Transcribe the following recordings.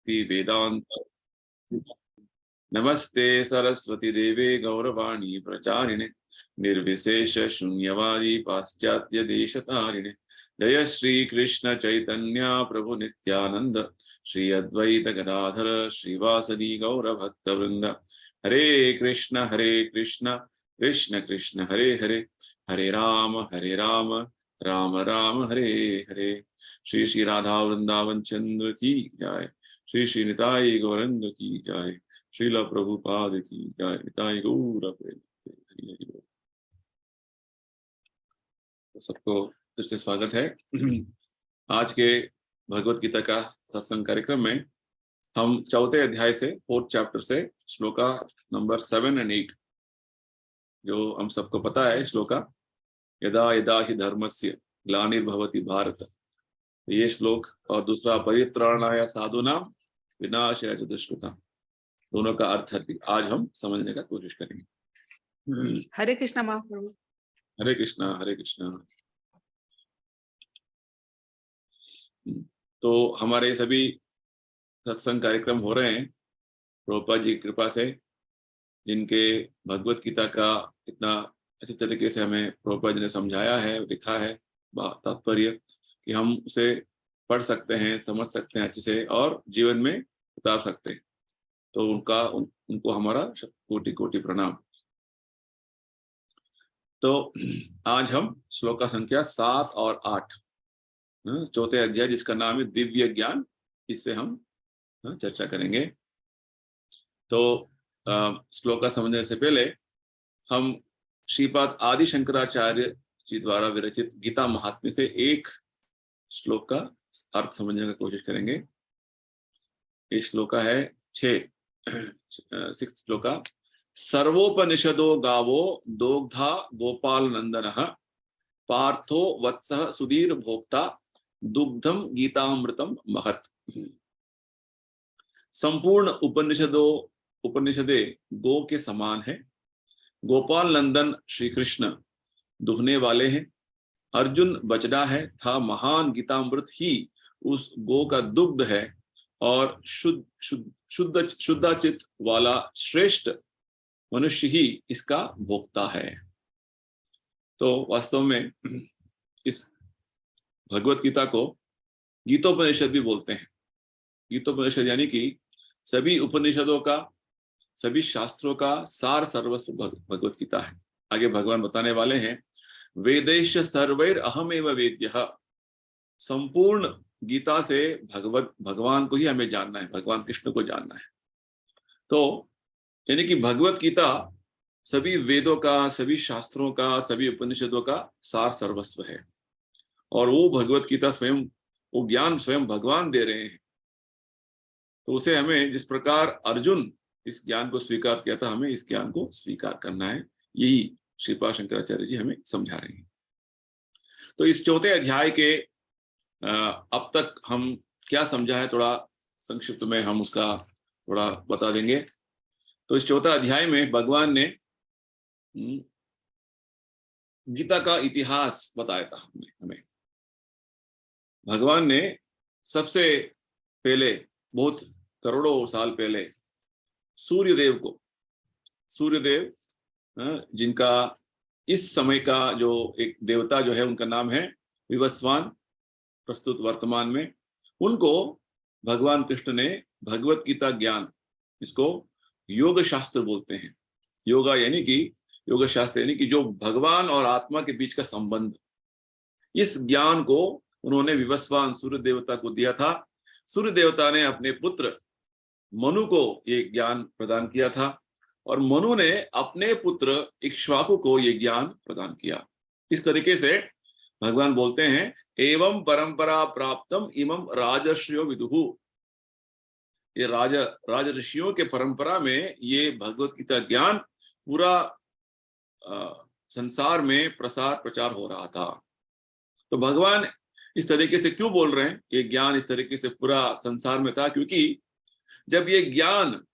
भक्ति वेदांत। नमस्ते सरस्वती देवे गौरवाणी प्रचारिणे निर्विशेष शून्यवादी पाश्चात्य देशतारिणे। जय श्री कृष्ण चैतन्य प्रभु नित्यानंद श्री अद्वैत गदाधर श्रीवासदि गौर भक्त वृंद। हरे कृष्ण कृष्ण कृष्ण हरे हरे, हरे राम राम राम हरे हरे। श्री श्री राधा वृंदावन चंद्र की जय, श्री श्री निताई गौरंग की जय, श्रील प्रभुपाद की जय, निताई गौर प्रेम। सबको फिर से स्वागत है। आज के भगवत गीता का सत्संग कार्यक्रम में हम चौथे अध्याय से, 4th चैप्टर से श्लोका नंबर 7 और 8, जो हम सबको पता है श्लोका, यदा यदा हि धर्मस्य ग्लानिर्भवति भारत, ये श्लोक, और दूसरा परित्राणाय साधूनां विनाशाय च दुष्कृताम्, दोनों का अर्थ आज हम समझने का कोशिश करेंगे। हरे कृष्णा महाप्रभु। हरे कृष्णा हरे कृष्णा। तो हमारे सभी सत्संग कार्यक्रम हो रहे हैं प्रभुपाद जी की कृपा से, जिनके भगवत गीता का इतना अच्छी तरीके से हमें प्रभुपाद जी ने समझाया है, लिखा है तात्पर्य, कि हम उसे पढ़ सकते हैं, समझ सकते हैं अच्छे से और जीवन में उतार सकते हैं। तो उनको हमारा कोटि कोटि प्रणाम। तो आज हम श्लोका संख्या 7 और 8, चौथे अध्याय जिसका नाम है दिव्य ज्ञान, इससे हम चर्चा करेंगे। तो श्लोका समझने से पहले हम श्रीपाद आदि शंकराचार्य जी द्वारा विरचित गीता महात्म्य से एक श्लोक का अर्थ समझने की कोशिश करेंगे। ये श्लोका है 6th श्लोका। सर्वोपनिषदो गावो दोग्धा गोपाल नंदनः, पार्थो वत्सः सुधीर भोक्ता, दुग्धम गीतामृतम महत्। संपूर्ण उपनिषदे गो के समान है। गोपाल नंदन श्री कृष्ण दुहने वाले हैं। अर्जुन बचड़ा है था, महान गीतामृत ही उस गो का दुग्ध है, और शुद्धाचित वाला श्रेष्ठ मनुष्य ही इसका भोक्ता है। तो वास्तव में इस भगवत गीता को गीतोपनिषद भी बोलते हैं। गीतोपनिषद यानी कि सभी उपनिषदों का, सभी शास्त्रों का सार सर्वस्व भगवत गीता है। आगे भगवान बताने वाले हैं, वेदैश्च सर्वैर अहमेव वेद्यः। संपूर्ण गीता से भगवान को ही हमें जानना है, भगवान कृष्ण को जानना है। तो यानी कि भगवत गीता सभी वेदों का, सभी शास्त्रों का, सभी उपनिषदों का सार सर्वस्व है। और वो भगवत गीता स्वयं, वो ज्ञान स्वयं भगवान दे रहे हैं। तो उसे हमें, जिस प्रकार अर्जुन इस ज्ञान को स्वीकार किया था, हमें इस ज्ञान को स्वीकार करना है। यही श्रीपाद शंकराचार्य जी हमें समझा रहे हैं। तो इस चौथे अध्याय के अब तक हम क्या समझा है, थोड़ा संक्षिप्त में हम उसका थोड़ा बता देंगे। तो इस चौथा अध्याय में भगवान ने गीता का इतिहास बताया था हमें। भगवान ने सबसे पहले, बहुत करोड़ों साल पहले, सूर्यदेव, जिनका इस समय का जो एक देवता जो है, उनका नाम है विवस्वान, प्रस्तुत वर्तमान में, उनको भगवान कृष्ण ने भगवत गीता ज्ञान, इसको योग शास्त्र बोलते हैं। योग शास्त्र यानी कि जो भगवान और आत्मा के बीच का संबंध, इस ज्ञान को उन्होंने विवस्वान सूर्य देवता को दिया था। सूर्य देवता ने अपने पुत्र मनु को ये ज्ञान प्रदान किया था, और मनु ने अपने पुत्र इक्ष्वाकु को ये ज्ञान प्रदान किया। इस तरीके से भगवान बोलते हैं, एवं परंपरा प्राप्तम इमं राजर्षयो विदुहु। ये राज ऋषियों के परंपरा में ये भगवत गीता ज्ञान पूरा संसार में प्रचार हो रहा था। तो भगवान इस तरीके से क्यों बोल रहे हैं, ये ज्ञान इस तरीके से पूरा संसार में था? क्योंकि जब ये ज्ञान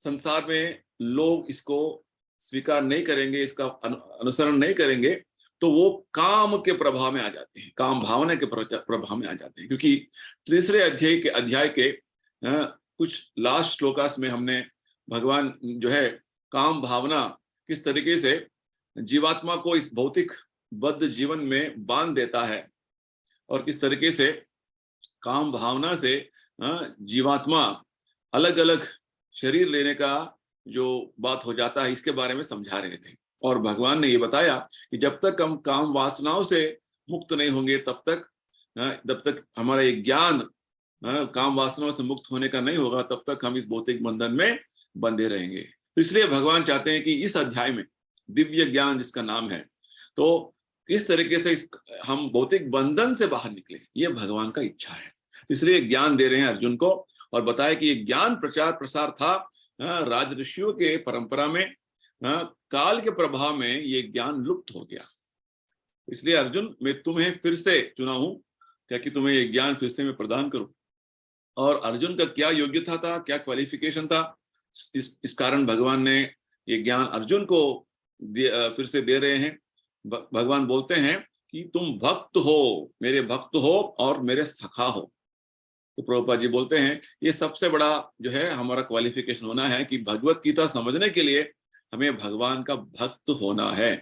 संसार में लोग इसको स्वीकार नहीं करेंगे, इसका अनुसरण नहीं करेंगे, तो वो काम के प्रभाव में आ जाते हैं, काम भावना के प्रभाव में आ जाते हैं। क्योंकि तीसरे अध्याय के कुछ लास्ट श्लोकास में हमने भगवान जो है काम भावना किस तरीके से जीवात्मा को इस भौतिक बद्ध जीवन में बांध देता है और किस तरीके से काम भावना से जीवात्मा अलग अलग शरीर लेने का जो बात हो जाता है, इसके बारे में समझा रहे थे। और भगवान ने ये बताया कि जब तक हम काम वासनाओं से मुक्त नहीं होंगे जब तक हमारा ये ज्ञान काम वासनाओं से मुक्त होने का नहीं होगा, तब तक हम इस भौतिक बंधन में बंधे रहेंगे। तो इसलिए भगवान चाहते हैं कि इस अध्याय में दिव्य ज्ञान जिसका नाम है, तो इस तरीके से हम भौतिक बंधन से बाहर निकले, ये भगवान का इच्छा है। तो इसलिए ज्ञान दे रहे हैं अर्जुन को और बताया कि ये ज्ञान प्रचार प्रसार था राज ऋषियों के परंपरा में, काल के प्रभाव में ये ज्ञान लुप्त हो गया। इसलिए अर्जुन, मैं तुम्हें फिर से चुना हूं क्या कि तुम्हें ये ज्ञान फिर से मैं प्रदान करूं। और अर्जुन का क्या योग्यता था, क्या क्वालिफिकेशन था, इस कारण भगवान ने ये ज्ञान अर्जुन को फिर से दे रहे हैं। भगवान बोलते हैं कि तुम भक्त हो, मेरे भक्त हो और मेरे सखा हो। तो प्रभुपाद जी बोलते हैं ये सबसे बड़ा जो है हमारा क्वालिफिकेशन होना है कि भगवत गीता समझने के लिए हमें भगवान का भक्त होना है।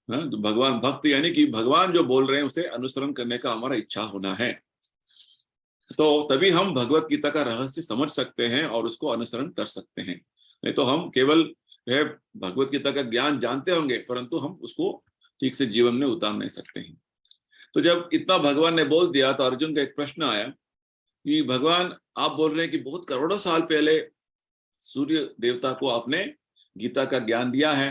तो भगवान भक्त यानी कि भगवान जो बोल रहे हैं उसे अनुसरण करने का हमारा इच्छा होना है, तो तभी हम भगवत गीता का रहस्य समझ सकते हैं और उसको अनुसरण कर सकते हैं। नहीं तो हम केवल है भगवत गीता का ज्ञान जानते होंगे परंतु हम उसको ठीक से जीवन में उतार नहीं सकते हैं। तो जब इतना भगवान ने बोल दिया तो अर्जुन का एक प्रश्न आया कि भगवान, आप बोल रहे हैं कि बहुत करोड़ों साल पहले सूर्य देवता को आपने गीता का ज्ञान दिया है,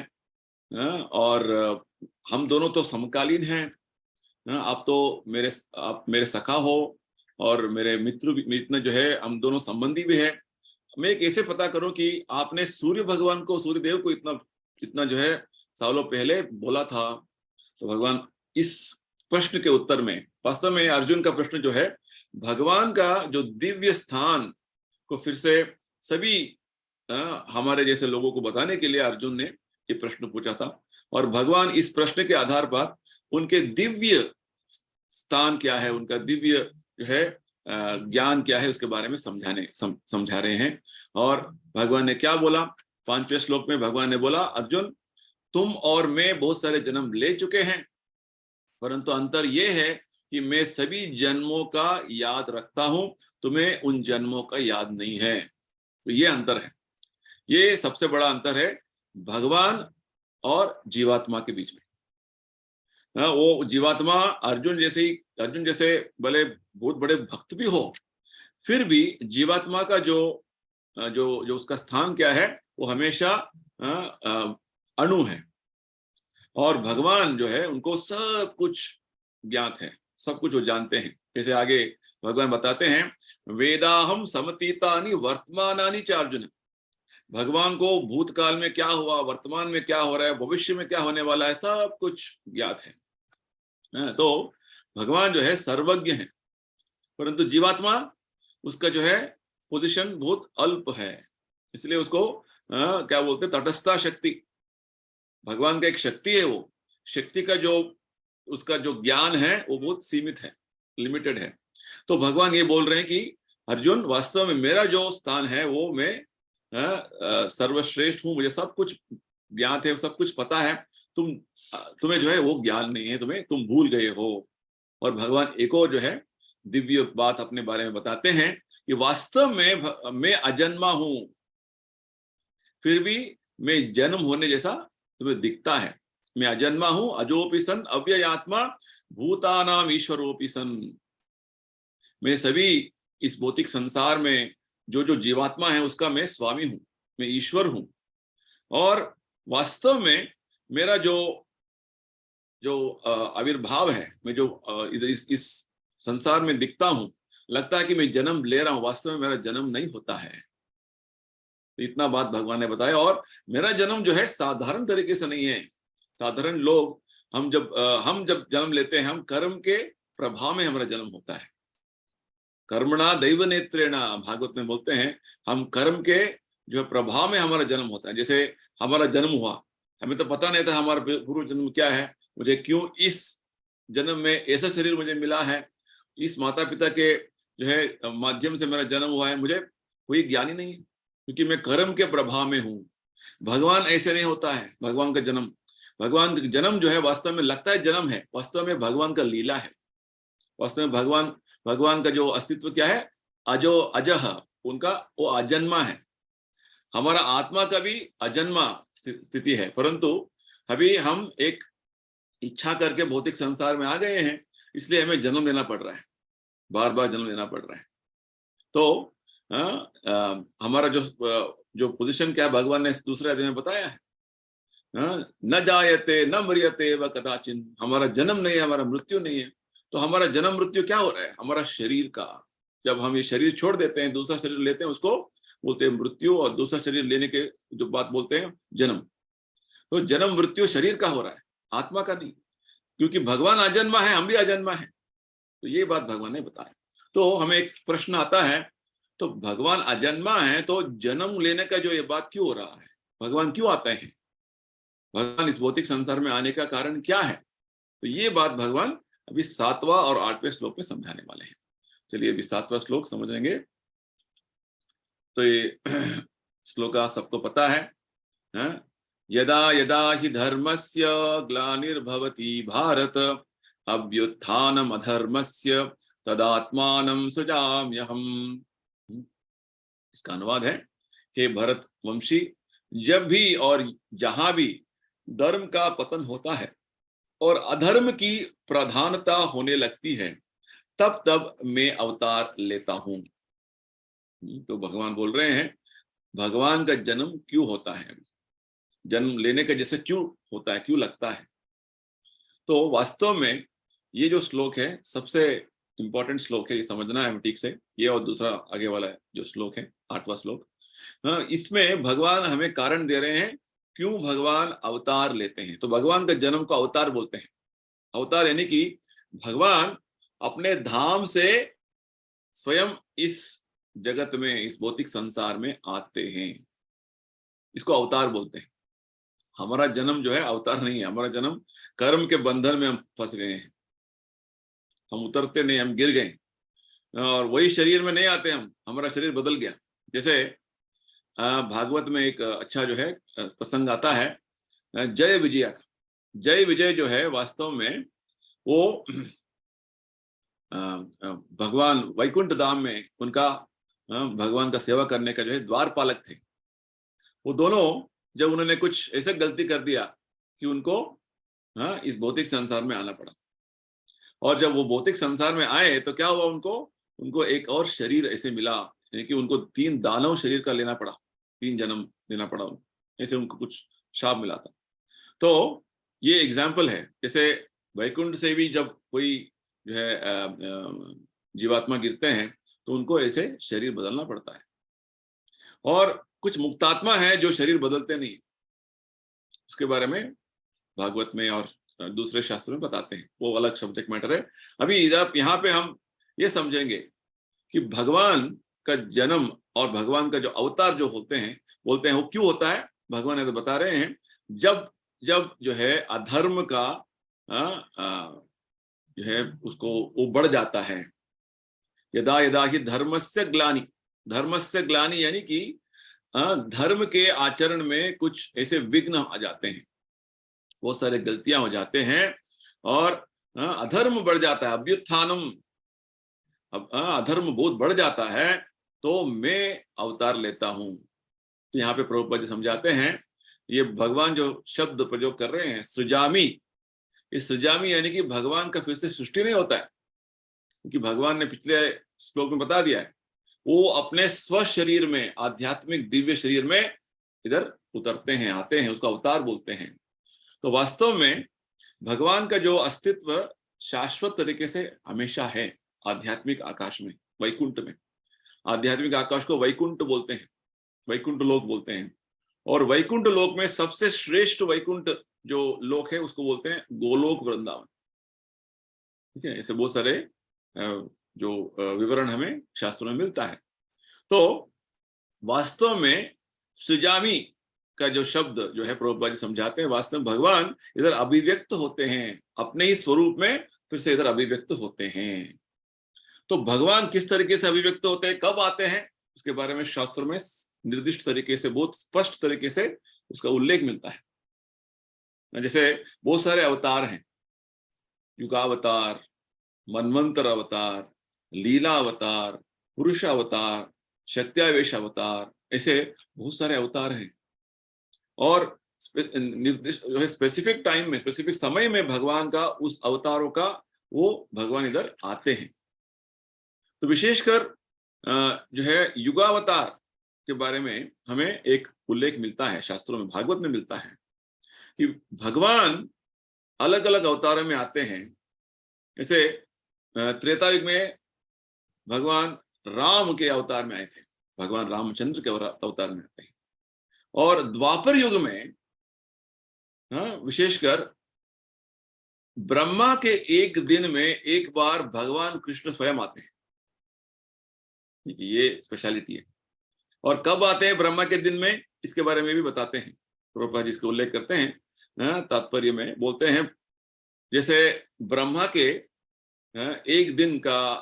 और हम दोनों तो समकालीन हैं, आप मेरे सखा हो और मेरे मित्र जो है, हम दोनों संबंधी भी है। मैं कैसे पता करूं कि आपने सूर्य भगवान को, सूर्य देव को इतना जो है सालों पहले बोला था। तो भगवान इस प्रश्न के उत्तर में, वास्तव में अर्जुन का प्रश्न जो है भगवान का जो दिव्य स्थान को फिर से सभी हमारे जैसे लोगों को बताने के लिए अर्जुन ने ये प्रश्न पूछा था। और भगवान इस प्रश्न के आधार पर उनके दिव्य स्थान क्या है, उनका दिव्य जो है ज्ञान क्या है, उसके बारे में समझा रहे हैं। और भगवान ने क्या बोला, 5वें श्लोक में भगवान ने बोला, अर्जुन तुम और मैं बहुत सारे जन्म ले चुके हैं, परंतु अंतर यह है कि मैं सभी जन्मों का याद रखता हूं, तुम्हें उन जन्मों का याद नहीं है। तो ये अंतर है, ये सबसे बड़ा अंतर है भगवान और जीवात्मा के बीच में। वो जीवात्मा अर्जुन जैसे भले बहुत बड़े भक्त भी हो, फिर भी जीवात्मा का जो उसका स्थान क्या है, वो हमेशा अणु है। और भगवान जो है उनको सब कुछ ज्ञात है, सब कुछ वो जानते हैं। जैसे आगे भगवान बताते हैं, वेदाहम समतीतानि वर्तमानानि च अर्जुन। भगवान को भूतकाल में क्या हुआ, वर्तमान में क्या हो रहा है, भविष्य में क्या होने वाला है, सब कुछ ज्ञात है। तो भगवान जो है सर्वज्ञ है, परंतु जीवात्मा उसका जो है पोजीशन बहुत अल्प है, इसलिए उसको क्या बोलते हैं, तटस्था शक्ति। भगवान का एक शक्ति है, वो शक्ति का उसका जो ज्ञान है वो बहुत सीमित है, लिमिटेड है। तो भगवान ये बोल रहे हैं कि अर्जुन, वास्तव में मेरा जो स्थान है वो मैं सर्वश्रेष्ठ हूं, मुझे सब कुछ ज्ञात है, सब कुछ पता है। तुम्हें जो है वो ज्ञान नहीं है, तुम भूल गए हो। और भगवान एक और जो है दिव्य बात अपने बारे में बताते हैं कि वास्तव में मैं अजन्मा हूं, फिर भी मैं जन्म होने जैसा तुम्हें दिखता है। मैं अजन्मा हूं, अजोपि सन अव्ययात्मा भूतानाम ईश्वरोपि सन। मैं सभी इस भौतिक संसार में जो जीवात्मा है उसका मैं स्वामी हूं, मैं ईश्वर हूं। और वास्तव में मेरा जो आविर्भाव है, मैं जो इस संसार में दिखता हूं, लगता है कि मैं जन्म ले रहा हूं, वास्तव में मेरा जन्म नहीं होता है। तो इतना बात भगवान ने बताया। और मेरा जन्म जो है साधारण तरीके से नहीं है। साधारण लोग, हम जब जन्म लेते हैं, हम कर्म के प्रभाव में हमारा जन्म होता है। कर्मणा दैव नेत्रेणा, भागवत में बोलते हैं, हम कर्म के जो प्रभाव में हमारा जन्म होता है। जैसे हमारा जन्म हुआ, हमें तो पता नहीं था हमारा पूर्व जन्म क्या है, मुझे क्यों इस जन्म में ऐसा शरीर मुझे मिला है, इस माता पिता के जो है माध्यम से मेरा जन्म हुआ है, मुझे कोई ज्ञान ही नहीं है, क्योंकि मैं कर्म के प्रभाव में हूँ। भगवान ऐसे नहीं होता है। भगवान का जन्म जो है वास्तव में लगता है जन्म है, वास्तव में भगवान का लीला है। वास्तव में भगवान का जो अस्तित्व क्या है, अजो अजह, उनका वो अजन्मा है। हमारा आत्मा का भी अजन्मा स्थिति है, परंतु अभी हम एक इच्छा करके भौतिक संसार में आ गए हैं, इसलिए हमें जन्म लेना पड़ रहा है, बार बार जन्म लेना पड़ रहा है। तो हमारा जो पोजीशन क्या है, भगवान ने दूसरे अध्याय में बताया है, न जायते न मरियते व कदाचिन, हमारा जन्म नहीं है, हमारा मृत्यु नहीं है। तो हमारा जन्म मृत्यु क्या हो रहा है, हमारा शरीर का। जब हम ये शरीर छोड़ देते हैं, दूसरा शरीर लेते हैं, उसको बोलते हैं मृत्यु, और दूसरा शरीर लेने के जो बात बोलते हैं जन्म। तो जन्म मृत्यु शरीर का हो रहा है, आत्मा का नहीं, क्योंकि भगवान अजन्मा है, हम भी अजन्मा है। तो ये बात भगवान ने बताया। तो हमें एक प्रश्न आता है, तो भगवान अजन्मा है, तो जन्म लेने का जो ये बात क्यों हो रहा है, भगवान क्यों आते हैं, भगवान इस भौतिक संसार में आने का कारण क्या है? तो ये बात भगवान अभी 7वां और 8वें श्लोक में समझाने वाले हैं। चलिए अभी 7वां श्लोक समझेंगे। तो ये श्लोक सबको पता है, यदा यदा हि धर्मस्य ग्लानिर्भवति भारत अभ्युत्थानम् अधर्मस्य तदात्मानं सृजाम्यहम्। इसका अनुवाद है, हे भरत वंशी, जब भी और जहां भी धर्म का पतन होता है और अधर्म की प्रधानता होने लगती है, तब तब मैं अवतार लेता हूं। तो भगवान बोल रहे हैं, भगवान का जन्म क्यों होता है, जन्म लेने का जैसे क्यों होता है, क्यों लगता है। तो वास्तव में ये जो श्लोक है सबसे इंपॉर्टेंट श्लोक है, ये समझना है ठीक से, ये और दूसरा आगे वाला जो श्लोक है 8वां श्लोक। इसमें भगवान हमें कारण दे रहे हैं क्यों भगवान अवतार लेते हैं। तो भगवान का जन्म को अवतार बोलते हैं। अवतार यानी कि भगवान अपने धाम से स्वयं इस जगत में, इस भौतिक संसार में आते हैं, इसको अवतार बोलते हैं। हमारा जन्म जो है अवतार नहीं है, हमारा जन्म कर्म के बंधन में हम फंस गए हैं, हम उतरते नहीं, हम गिर गए और वही शरीर में नहीं आते हम, हमारा शरीर बदल गया। जैसे भागवत में एक अच्छा जो है प्रसंग आता है जय विजय का। जय विजय जो है वास्तव में वो भगवान वैकुंठ धाम में उनका भगवान का सेवा करने का जो है द्वारपालक थे। वो दोनों जब उन्होंने कुछ ऐसे गलती कर दिया कि उनको इस भौतिक संसार में आना पड़ा, और जब वो भौतिक संसार में आए तो क्या हुआ, उनको एक और शरीर ऐसे मिला, यानी कि उनको 3 दानव शरीर का लेना पड़ा, 3 जन्म लेना पड़ा, ऐसे उनको कुछ शाप मिला था। तो ये एग्जाम्पल है, जैसे वैकुंठ से भी जब कोई जो है जीवात्मा गिरते हैं तो उनको ऐसे शरीर बदलना पड़ता है। और कुछ मुक्तात्मा है जो शरीर बदलते नहीं, उसके बारे में भागवत में और दूसरे शास्त्रों में बताते हैं, वो अलग सब्जेक्ट मैटर है। अभी यहाँ पे हम ये समझेंगे कि भगवान का जन्म और भगवान का जो अवतार जो होते हैं, बोलते हैं वो क्यों होता है। भगवान ने तो बता रहे हैं, जब जो है अधर्म का जो है उसको वो बढ़ जाता है। यदा यदा ही धर्मस्य ग्लानि यानी कि धर्म के आचरण में कुछ ऐसे विघ्न आ जाते हैं, बहुत सारे गलतियां हो जाते हैं और अधर्म बढ़ जाता है, अभ्युत्थानम, अब अधर्म बहुत बढ़ जाता है, तो मैं अवतार लेता हूं। यहाँ पे प्रभुपाद जी समझाते हैं, ये भगवान जो शब्द प्रयोग कर रहे हैं सृजामी, इस सृजामी यानी कि भगवान का फिर से सृष्टि नहीं होता है, क्योंकि भगवान ने पिछले श्लोक में बता दिया है, वो अपने स्व शरीर में, आध्यात्मिक दिव्य शरीर में इधर उतरते हैं, आते हैं, उसका अवतार बोलते हैं। तो वास्तव में भगवान का जो अस्तित्व शाश्वत तरीके से हमेशा है आध्यात्मिक आकाश में, वैकुंठ में। आध्यात्मिक आकाश को वैकुंठ बोलते हैं, वैकुंठ लोक बोलते हैं। और वैकुंठ लोक में सबसे श्रेष्ठ वैकुंठ जो लोक है उसको बोलते हैं गोलोक वृंदावन। ठीक है, ऐसे बहुत सारे जो विवरण हमें शास्त्रों में मिलता है। तो वास्तव में सृजामी का जो शब्द जो है प्रभुपाद जी समझाते हैं, वास्तव में भगवान इधर अभिव्यक्त होते हैं, अपने ही स्वरूप में फिर से इधर अभिव्यक्त होते हैं। तो भगवान किस तरीके से अभिव्यक्त होते हैं, कब आते हैं, उसके बारे में शास्त्रों में निर्दिष्ट तरीके से, बहुत स्पष्ट तरीके से उसका उल्लेख मिलता है। जैसे बहुत सारे अवतार हैं, युगावतार, मनवंतर अवतार, लीला अवतार, पुरुष अवतार, शक्त्यावेश अवतार, ऐसे बहुत सारे अवतार हैं। और निर्दिष्ट जो है स्पेसिफिक टाइम में, स्पेसिफिक समय में भगवान का, उस अवतारों का, वो भगवान इधर आते हैं। तो विशेषकर जो है युगावतार के बारे में हमें एक उल्लेख मिलता है शास्त्रों में, भागवत में मिलता है कि भगवान अलग अलग अवतारों में आते हैं। जैसे त्रेता युग में भगवान राम के अवतार में आए थे, भगवान रामचंद्र के अवतार में आते हैं। और द्वापर युग में विशेषकर ब्रह्मा के एक दिन में एक बार भगवान कृष्ण स्वयं आते हैं, ये स्पेशलिटी है। और कब आते हैं ब्रह्मा के दिन में, इसके बारे में भी बताते हैं प्रभुपाद जी, इसका उल्लेख करते हैं तात्पर्य में, बोलते हैं जैसे ब्रह्मा के एक दिन का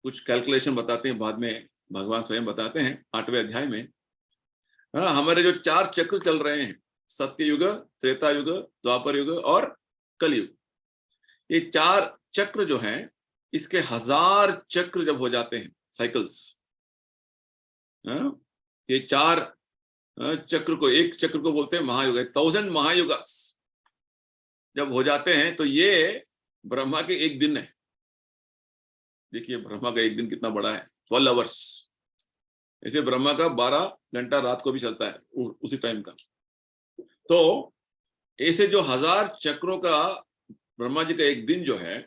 कुछ कैलकुलेशन बताते हैं, बाद में भगवान स्वयं बताते हैं 8वें अध्याय में। हमारे जो 4 चक्र चल रहे हैं, सत्ययुग, त्रेता युग, द्वापर युग और कलयुग, ये 4 चक्र जो हैं, इसके 1000 चक्र जब हो जाते हैं, साइकिल्स, ये 4 चक्र को, एक चक्र को बोलते हैं महायुग, 1000 महायुगस जब हो जाते हैं, तो ये ब्रह्मा के एक दिन है। देखिए ब्रह्मा का एक दिन कितना बड़ा है, 12 आवर्स। ऐसे ब्रह्मा का 12 घंटा रात को भी चलता है उसी टाइम का। तो ऐसे जो 1000 चक्रों का ब्रह्मा जी का एक दिन जो है,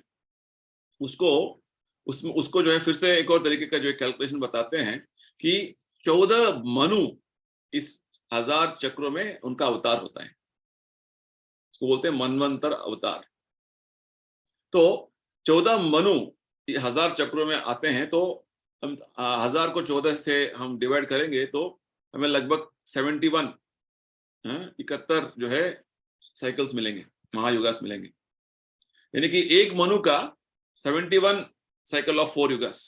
उसको जो है फिर से एक और तरीके का जो कैलकुलेशन बताते हैं कि 14 मनु इस 1000 चक्रों में उनका अवतार होता है, उसको बोलते हैं मनवंतर अवतार। तो 14 मनु 1000 चक्रों में आते हैं, तो हम 1000 को 14 से हम डिवाइड करेंगे तो हमें लगभग 71 71 जो है साइकिल्स मिलेंगे, महायुगास मिलेंगे। यानी कि एक मनु का 71 साइकिल ऑफ 4 युगास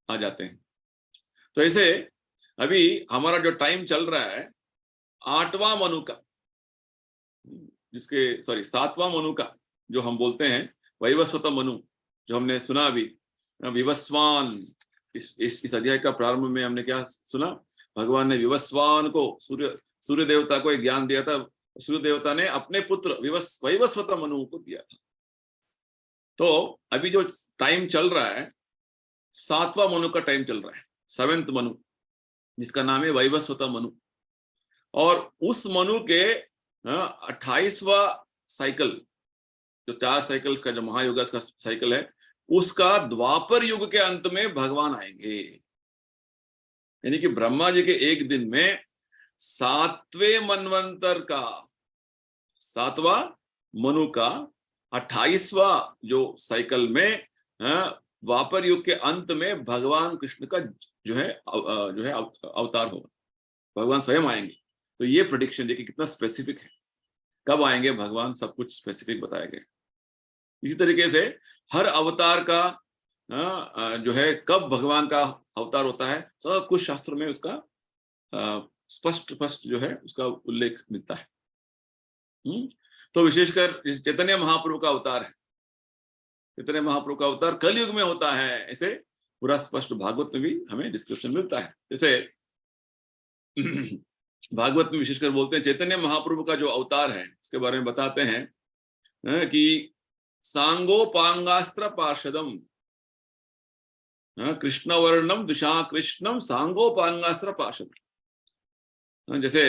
आ जाते हैं। तो ऐसे अभी हमारा जो टाइम चल रहा है 8वां मनु का, जिसके 7वां मनु का, जो हम बोलते हैं वैवस्वत मनु, जो हमने सुना अभी विवस्वान, इस अध्याय का प्रारंभ में हमने क्या सुना, भगवान ने विवस्वान को, सूर्य देवता को एक ज्ञान दिया था, सूर्य देवता ने अपने पुत्र वैवस्वत मनु को दिया था। तो अभी जो टाइम चल रहा है 7वां मनु का टाइम चल रहा है, 7th मनु, जिसका नाम है वैवस्वत मनु। और उस मनु के 28वां साइकिल, जो 4 साइकिल्स का जो महायुग का साइकिल है, उसका द्वापर युग के अंत में भगवान आएंगे। यानी कि ब्रह्मा जी के एक दिन में 7वें मनवंतर का 7वां मनु का 28वां जो साइकिल में द्वापर युग के अंत में भगवान कृष्ण का जो है अवतार होगा, भगवान स्वयं आएंगे। तो ये प्रेडिक्शन देखिए कितना स्पेसिफिक है, कब आएंगे भगवान, सब कुछ स्पेसिफिक बताया गया। इसी तरीके से हर अवतार का जो है कब भगवान का अवतार होता है, सब कुछ शास्त्रों में उसका स्पष्ट जो है उसका उल्लेख मिलता है। तो विशेषकर चैतन्य महाप्रभु का अवतार है, चैतन्य महाप्रभु का अवतार कलयुग में होता है, ऐसे पूरा स्पष्ट भागवत में भी हमें डिस्क्रिप्शन मिलता है। जैसे भागवत में विशेषकर बोलते हैं चैतन्य महाप्रभु का जो अवतार है, इसके बारे में बताते हैं कि सांगोपांगास्त्र पार्षदम कृष्णवर्णम दिशा कृष्णम सांगोपांगास्त्र पार्षद। जैसे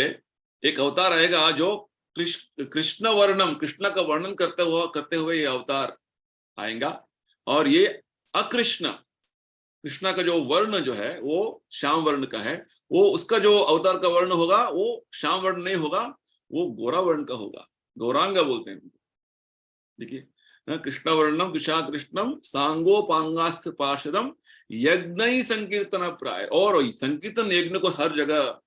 एक अवतार आएगा जो कृष्ण वर्णम, कृष्ण का वर्णन करते हुए ये अवतार आएगा। और ये अकृष्ण, कृष्णा का जो वर्ण जो है वो श्याम वर्ण का है, वो उसका जो अवतार का वर्ण होगा वो श्याम वर्ण नहीं होगा, वो गोरा वर्ण का होगा, गौरांगा बोलते हैं। देखिए कृष्ण वर्णम दिशा कृष्णम सांगोपांगास्त्र पार्षदम यज्ञ संकीर्तन प्राय, और संकीर्तन यज्ञ को हर जगह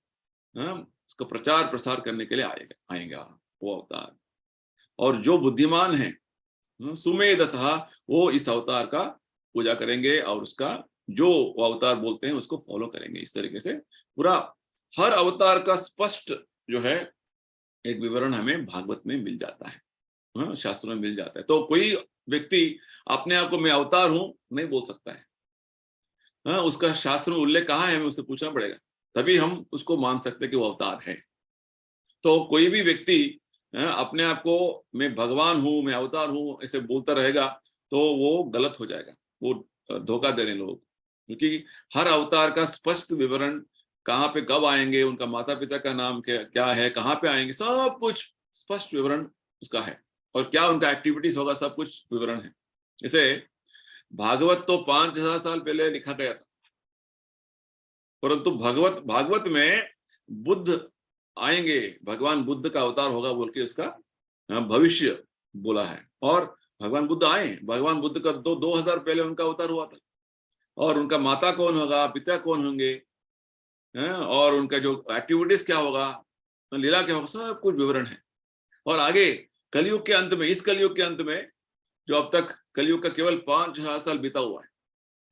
उसका प्रचार प्रसार करने के लिए आएगा वो अवतार। और जो बुद्धिमान है सुमेधसः, वो इस अवतार का पूजा करेंगे और उसका जो वो अवतार बोलते हैं उसको फॉलो करेंगे। इस तरीके से पूरा हर अवतार का स्पष्ट जो है एक विवरण हमें भागवत में मिल जाता है, हाँ, शास्त्रों में मिल जाता है। तो कोई व्यक्ति अपने आप को मैं अवतार हूं नहीं बोल सकता है, हाँ, उसका शास्त्र में उल्लेख कहाँ है हमें उससे पूछना पड़ेगा, तभी हम उसको मान सकते हैं कि वो अवतार है। तो कोई भी व्यक्ति अपने आप को मैं भगवान हूं, मैं अवतार हूं ऐसे बोलता रहेगा तो वो गलत हो जाएगा, वो धोखा दे रहे हैं लोग। क्योंकि हर अवतार का स्पष्ट विवरण, कहाँ पे कब आएंगे, उनका माता पिता का नाम क्या क्या है, कहाँ पे आएंगे, सब कुछ स्पष्ट विवरण उसका है। और क्या उनका एक्टिविटीज होगा, सब कुछ विवरण है। जैसे भागवत तो 5000 साल पहले लिखा गया था, परंतु भागवत में बुद्ध आएंगे, भगवान बुद्ध का अवतार होगा बोल के उसका भविष्य बोला है। और भगवान बुद्ध आए, भगवान बुद्ध का 2000 पहले उनका अवतार हुआ था। और उनका माता कौन होगा, पिता कौन होंगे, और उनका जो एक्टिविटीज क्या होगा, लीला क्या होगा, सब कुछ विवरण है। और आगे कलयुग के अंत में, इस कलयुग के अंत में, जो अब तक कलयुग का केवल 5000 साल बीता हुआ है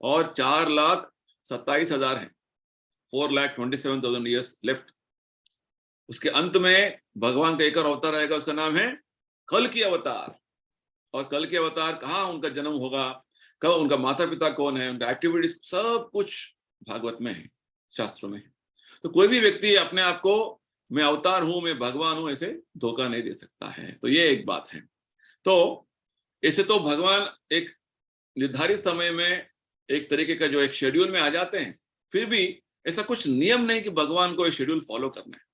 और 4,27,000 है, 4,27,000 ईयर्स लेफ्ट। उसके अंत में भगवान का एक और अवतार आएगा, उसका नाम है कल की अवतार। और कल के अवतार कहाँ उनका जन्म होगा, कब, उनका माता पिता कौन है, उनका एक्टिविटीज, सब कुछ भागवत में है, शास्त्रों में है। तो कोई भी व्यक्ति अपने आप को मैं अवतार हूं, मैं भगवान हूं ऐसे धोखा नहीं दे सकता है। तो ये एक बात है। तो ऐसे तो भगवान एक निर्धारित समय में एक तरीके का जो एक शेड्यूल में आ जाते हैं, फिर भी ऐसा कुछ नियम नहीं कि भगवान को ये शेड्यूल फॉलो करना है।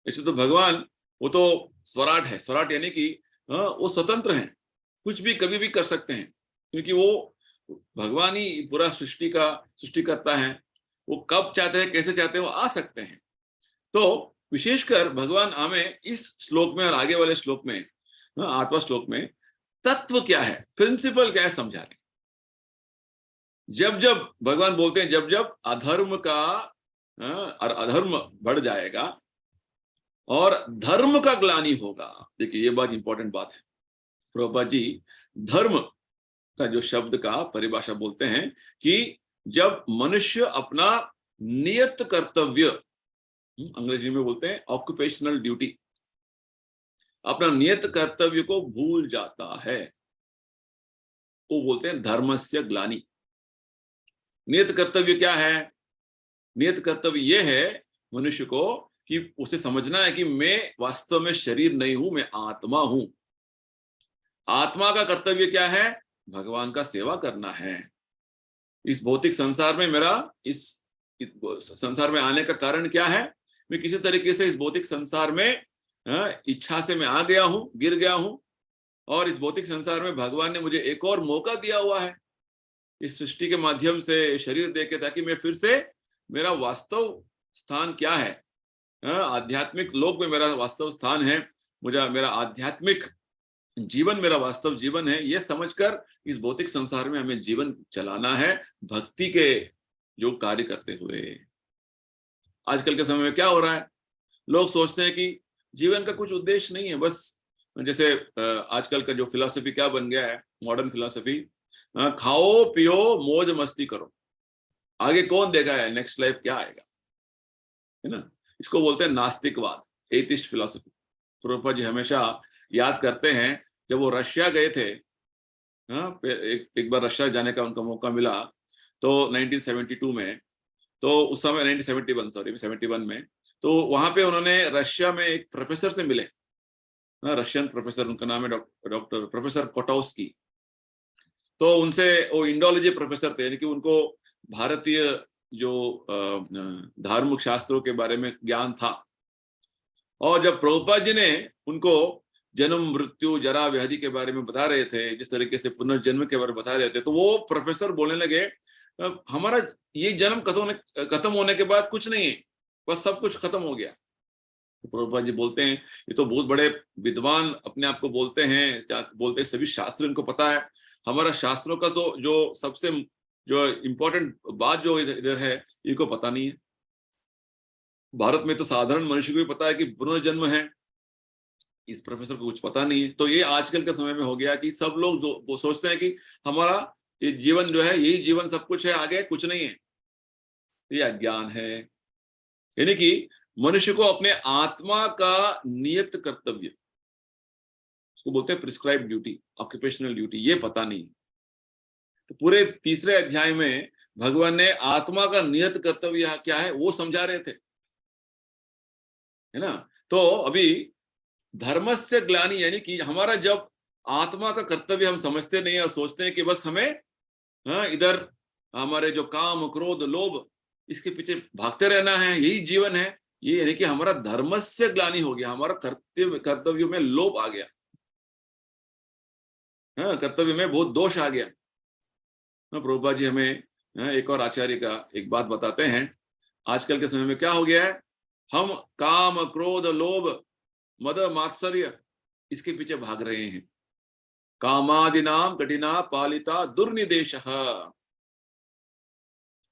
ऐसे तो भगवान वो तो स्वराट है, स्वराट यानी कि वो स्वतंत्र हैं, कुछ भी कभी भी कर सकते हैं, क्योंकि वो भगवान ही पूरा सृष्टि करता है। वो कब चाहते हैं, कैसे चाहते हैं, वो आ सकते हैं। तो विशेषकर भगवान हमें इस श्लोक में और आगे वाले श्लोक में, 8वां श्लोक में, तत्व क्या है, प्रिंसिपल क्या है समझा रहे हैं। जब जब भगवान बोलते हैं, जब जब अधर्म का और अधर्म बढ़ जाएगा और धर्म का ग्लानि होगा। देखिए ये बात इंपॉर्टेंट बात है। प्रभुपाद जी धर्म का जो शब्द का परिभाषा बोलते हैं कि जब मनुष्य अपना नियत कर्तव्य, अंग्रेजी में बोलते हैं ऑक्यूपेशनल ड्यूटी, अपना नियत कर्तव्य को भूल जाता है, वो बोलते हैं धर्मस्य ग्लानि। नियत कर्तव्य क्या है? नियत कर्तव्य ये है मनुष्य को कि उसे समझना है कि मैं वास्तव में शरीर नहीं हूं, मैं आत्मा हूं। आत्मा का कर्तव्य क्या है? भगवान का सेवा करना है। इस भौतिक संसार में मेरा इस संसार में आने का कारण क्या है? मैं किसी तरीके से इस भौतिक संसार में इच्छा से मैं आ गया हूं, गिर गया हूं, और इस भौतिक संसार में भगवान ने मुझे एक और मौका दिया हुआ है इस सृष्टि के माध्यम से शरीर देके, ताकि मैं फिर से मेरा वास्तव स्थान क्या है, आध्यात्मिक लोक में मेरा वास्तव स्थान है, मुझे मेरा आध्यात्मिक जीवन मेरा वास्तव जीवन है, ये समझकर इस भौतिक संसार में हमें जीवन चलाना है भक्ति के जो कार्य करते हुए। आजकल के समय में क्या हो रहा है, लोग सोचते हैं कि जीवन का कुछ उद्देश्य नहीं है, बस जैसे आजकल का जो फिलॉसफी क्या बन गया है, मॉडर्न फिलॉसफी, खाओ पियो मौज मस्ती करो, आगे कौन देखा है नेक्स्ट लाइफ क्या आएगा, है ना। इसको बोलते हैं नास्तिकवाद, एथिस्ट फिलॉसफी। प्रभुपाद जी हमेशा याद करते हैं जब वो रशिया गए थे, एक बार रशिया जाने का उनका मौका मिला, तो 1972 में, तो उस समय 1971 में, तो वहां पे उन्होंने रशिया में एक प्रोफेसर से मिले, रशियन प्रोफेसर, उनका नाम है डॉक्टर प्रोफेसर कोटोस्की। तो उनसे, वो इंडोलॉजी प्रोफेसर थे, यानी कि उनको भारतीय जो धार्मिक शास्त्रों के बारे में ज्ञान था। और जब प्रभुपाद जी ने उनको जन्म मृत्यु जरा व्याधि के बारे में बता रहे थे, जिस तरीके से पुनर्जन्म के बारे में बता रहे थे, तो वो प्रोफेसर बोलने लगे हमारा ये जन्म खत्म होने के बाद कुछ नहीं है, बस सब कुछ खत्म हो गया। तो प्रभुपाद जी बोलते हैं, ये तो बहुत बड़े विद्वान अपने आप को बोलते हैं, सभी शास्त्र इनको पता है, हमारा शास्त्रों का जो सबसे जो इम्पोर्टेंट बात जो इधर है इनको पता नहीं है। भारत में तो साधारण मनुष्य को भी पता है कि पुनर्जन्म है, इस प्रोफेसर को कुछ पता नहीं है। तो ये आजकल के समय में हो गया कि सब लोग वो सोचते हैं कि हमारा ये जीवन जो है, यही जीवन सब कुछ है, आगे कुछ नहीं है, ये अज्ञान है। यानी कि मनुष्य को अपने आत्मा का नियत कर्तव्य, उसको बोलते हैं प्रिस्क्राइब ड्यूटी, ऑक्यूपेशनल ड्यूटी, ये पता नहीं। तो पूरे तीसरे अध्याय में भगवान ने आत्मा का नियत कर्तव्य क्या है वो समझा रहे थे, है ना। तो अभी धर्मस्य ग्लानि, यानी कि हमारा जब आत्मा का कर्तव्य हम समझते नहीं और सोचते हैं कि बस हमें इधर हमारे जो काम क्रोध लोभ इसके पीछे भागते रहना है, यही जीवन है, ये यानी कि हमारा धर्मस्य ग्लानि हो गया, हमारा कर्तव्य में लोभ आ गया, कर्तव्य में बहुत दोष आ गया। प्रभुपाद जी हमें एक और आचार्य का एक बात बताते हैं, आजकल के समय में क्या हो गया है, हम काम क्रोध लोभ मद मात्सर्य इसके पीछे भाग रहे हैं। कामादिनाम कठिना पालिता दुर्निदेश,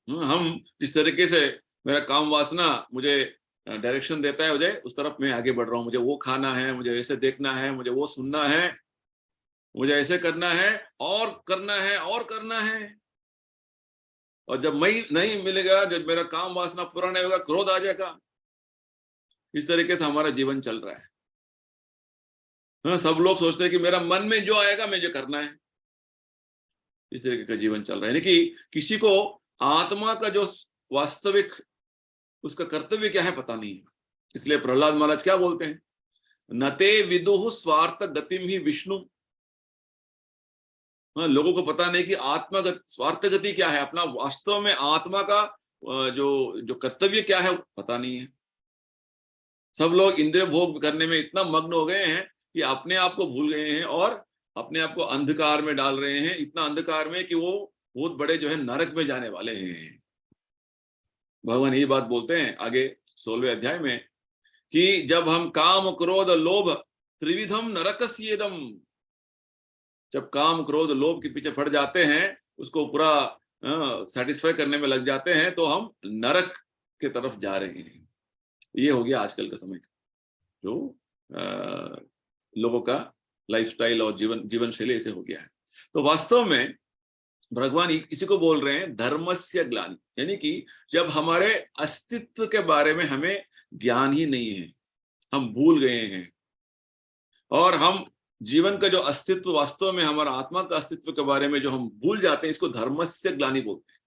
हम जिस तरीके से मेरा काम वासना मुझे डायरेक्शन देता है मुझे उस तरफ मैं आगे बढ़ रहा हूं, मुझे वो खाना है, मुझे ऐसे देखना है, मुझे वो सुनना है, मुझे ऐसे करना है और करना है और करना है। और जब मैं नहीं मिलेगा, जब मेरा काम वासना पूरा नहीं होगा, क्रोध आ जाएगा। इस तरीके से हमारा जीवन चल रहा है। सब लोग सोचते हैं कि मेरा मन में जो आएगा मुझे करना है, इस तरीके का जीवन चल रहा है। यानी कि किसी को आत्मा का जो वास्तविक उसका कर्तव्य क्या है पता नहीं है। इसलिए प्रहलाद महाराज क्या बोलते हैं, नते विदुः स्वार्थ गतिम ही विष्णु। लोगों को पता नहीं कि आत्मा स्वार्थ गति क्या है, अपना वास्तव में आत्मा का जो कर्तव्य क्या है पता नहीं है। सब लोग इंद्रिय भोग करने में इतना मग्न हो गए हैं कि अपने आप को भूल गए हैं और अपने आप को अंधकार में डाल रहे हैं, इतना अंधकार में कि वो बहुत बड़े जो है नरक में जाने वाले हैं। भगवान यही बात बोलते हैं आगे 16वें अध्याय में कि जब हम काम क्रोध लोभ त्रिविधम नरकस्येदम, जब काम क्रोध लोभ के पीछे पड़ जाते हैं, उसको पूरा सेटिस्फाई करने में लग जाते हैं, तो हम नरक के तरफ जा रहे हैं। ये हो गया आजकल का समय जो लोगों का लाइफस्टाइल और जीवन शैली ऐसे हो गया है। तो वास्तव में भगवान इसी को बोल रहे हैं धर्मस्य ग्लानि, यानी कि जब हमारे अस्तित्व के बारे में हमें ज्ञान ही नहीं है, हम भूल गए हैं, और हम जीवन का जो अस्तित्व वास्तव में हमारा आत्मा का अस्तित्व के बारे में जो हम भूल जाते हैं, इसको धर्मस्य ग्लानि बोलते हैं।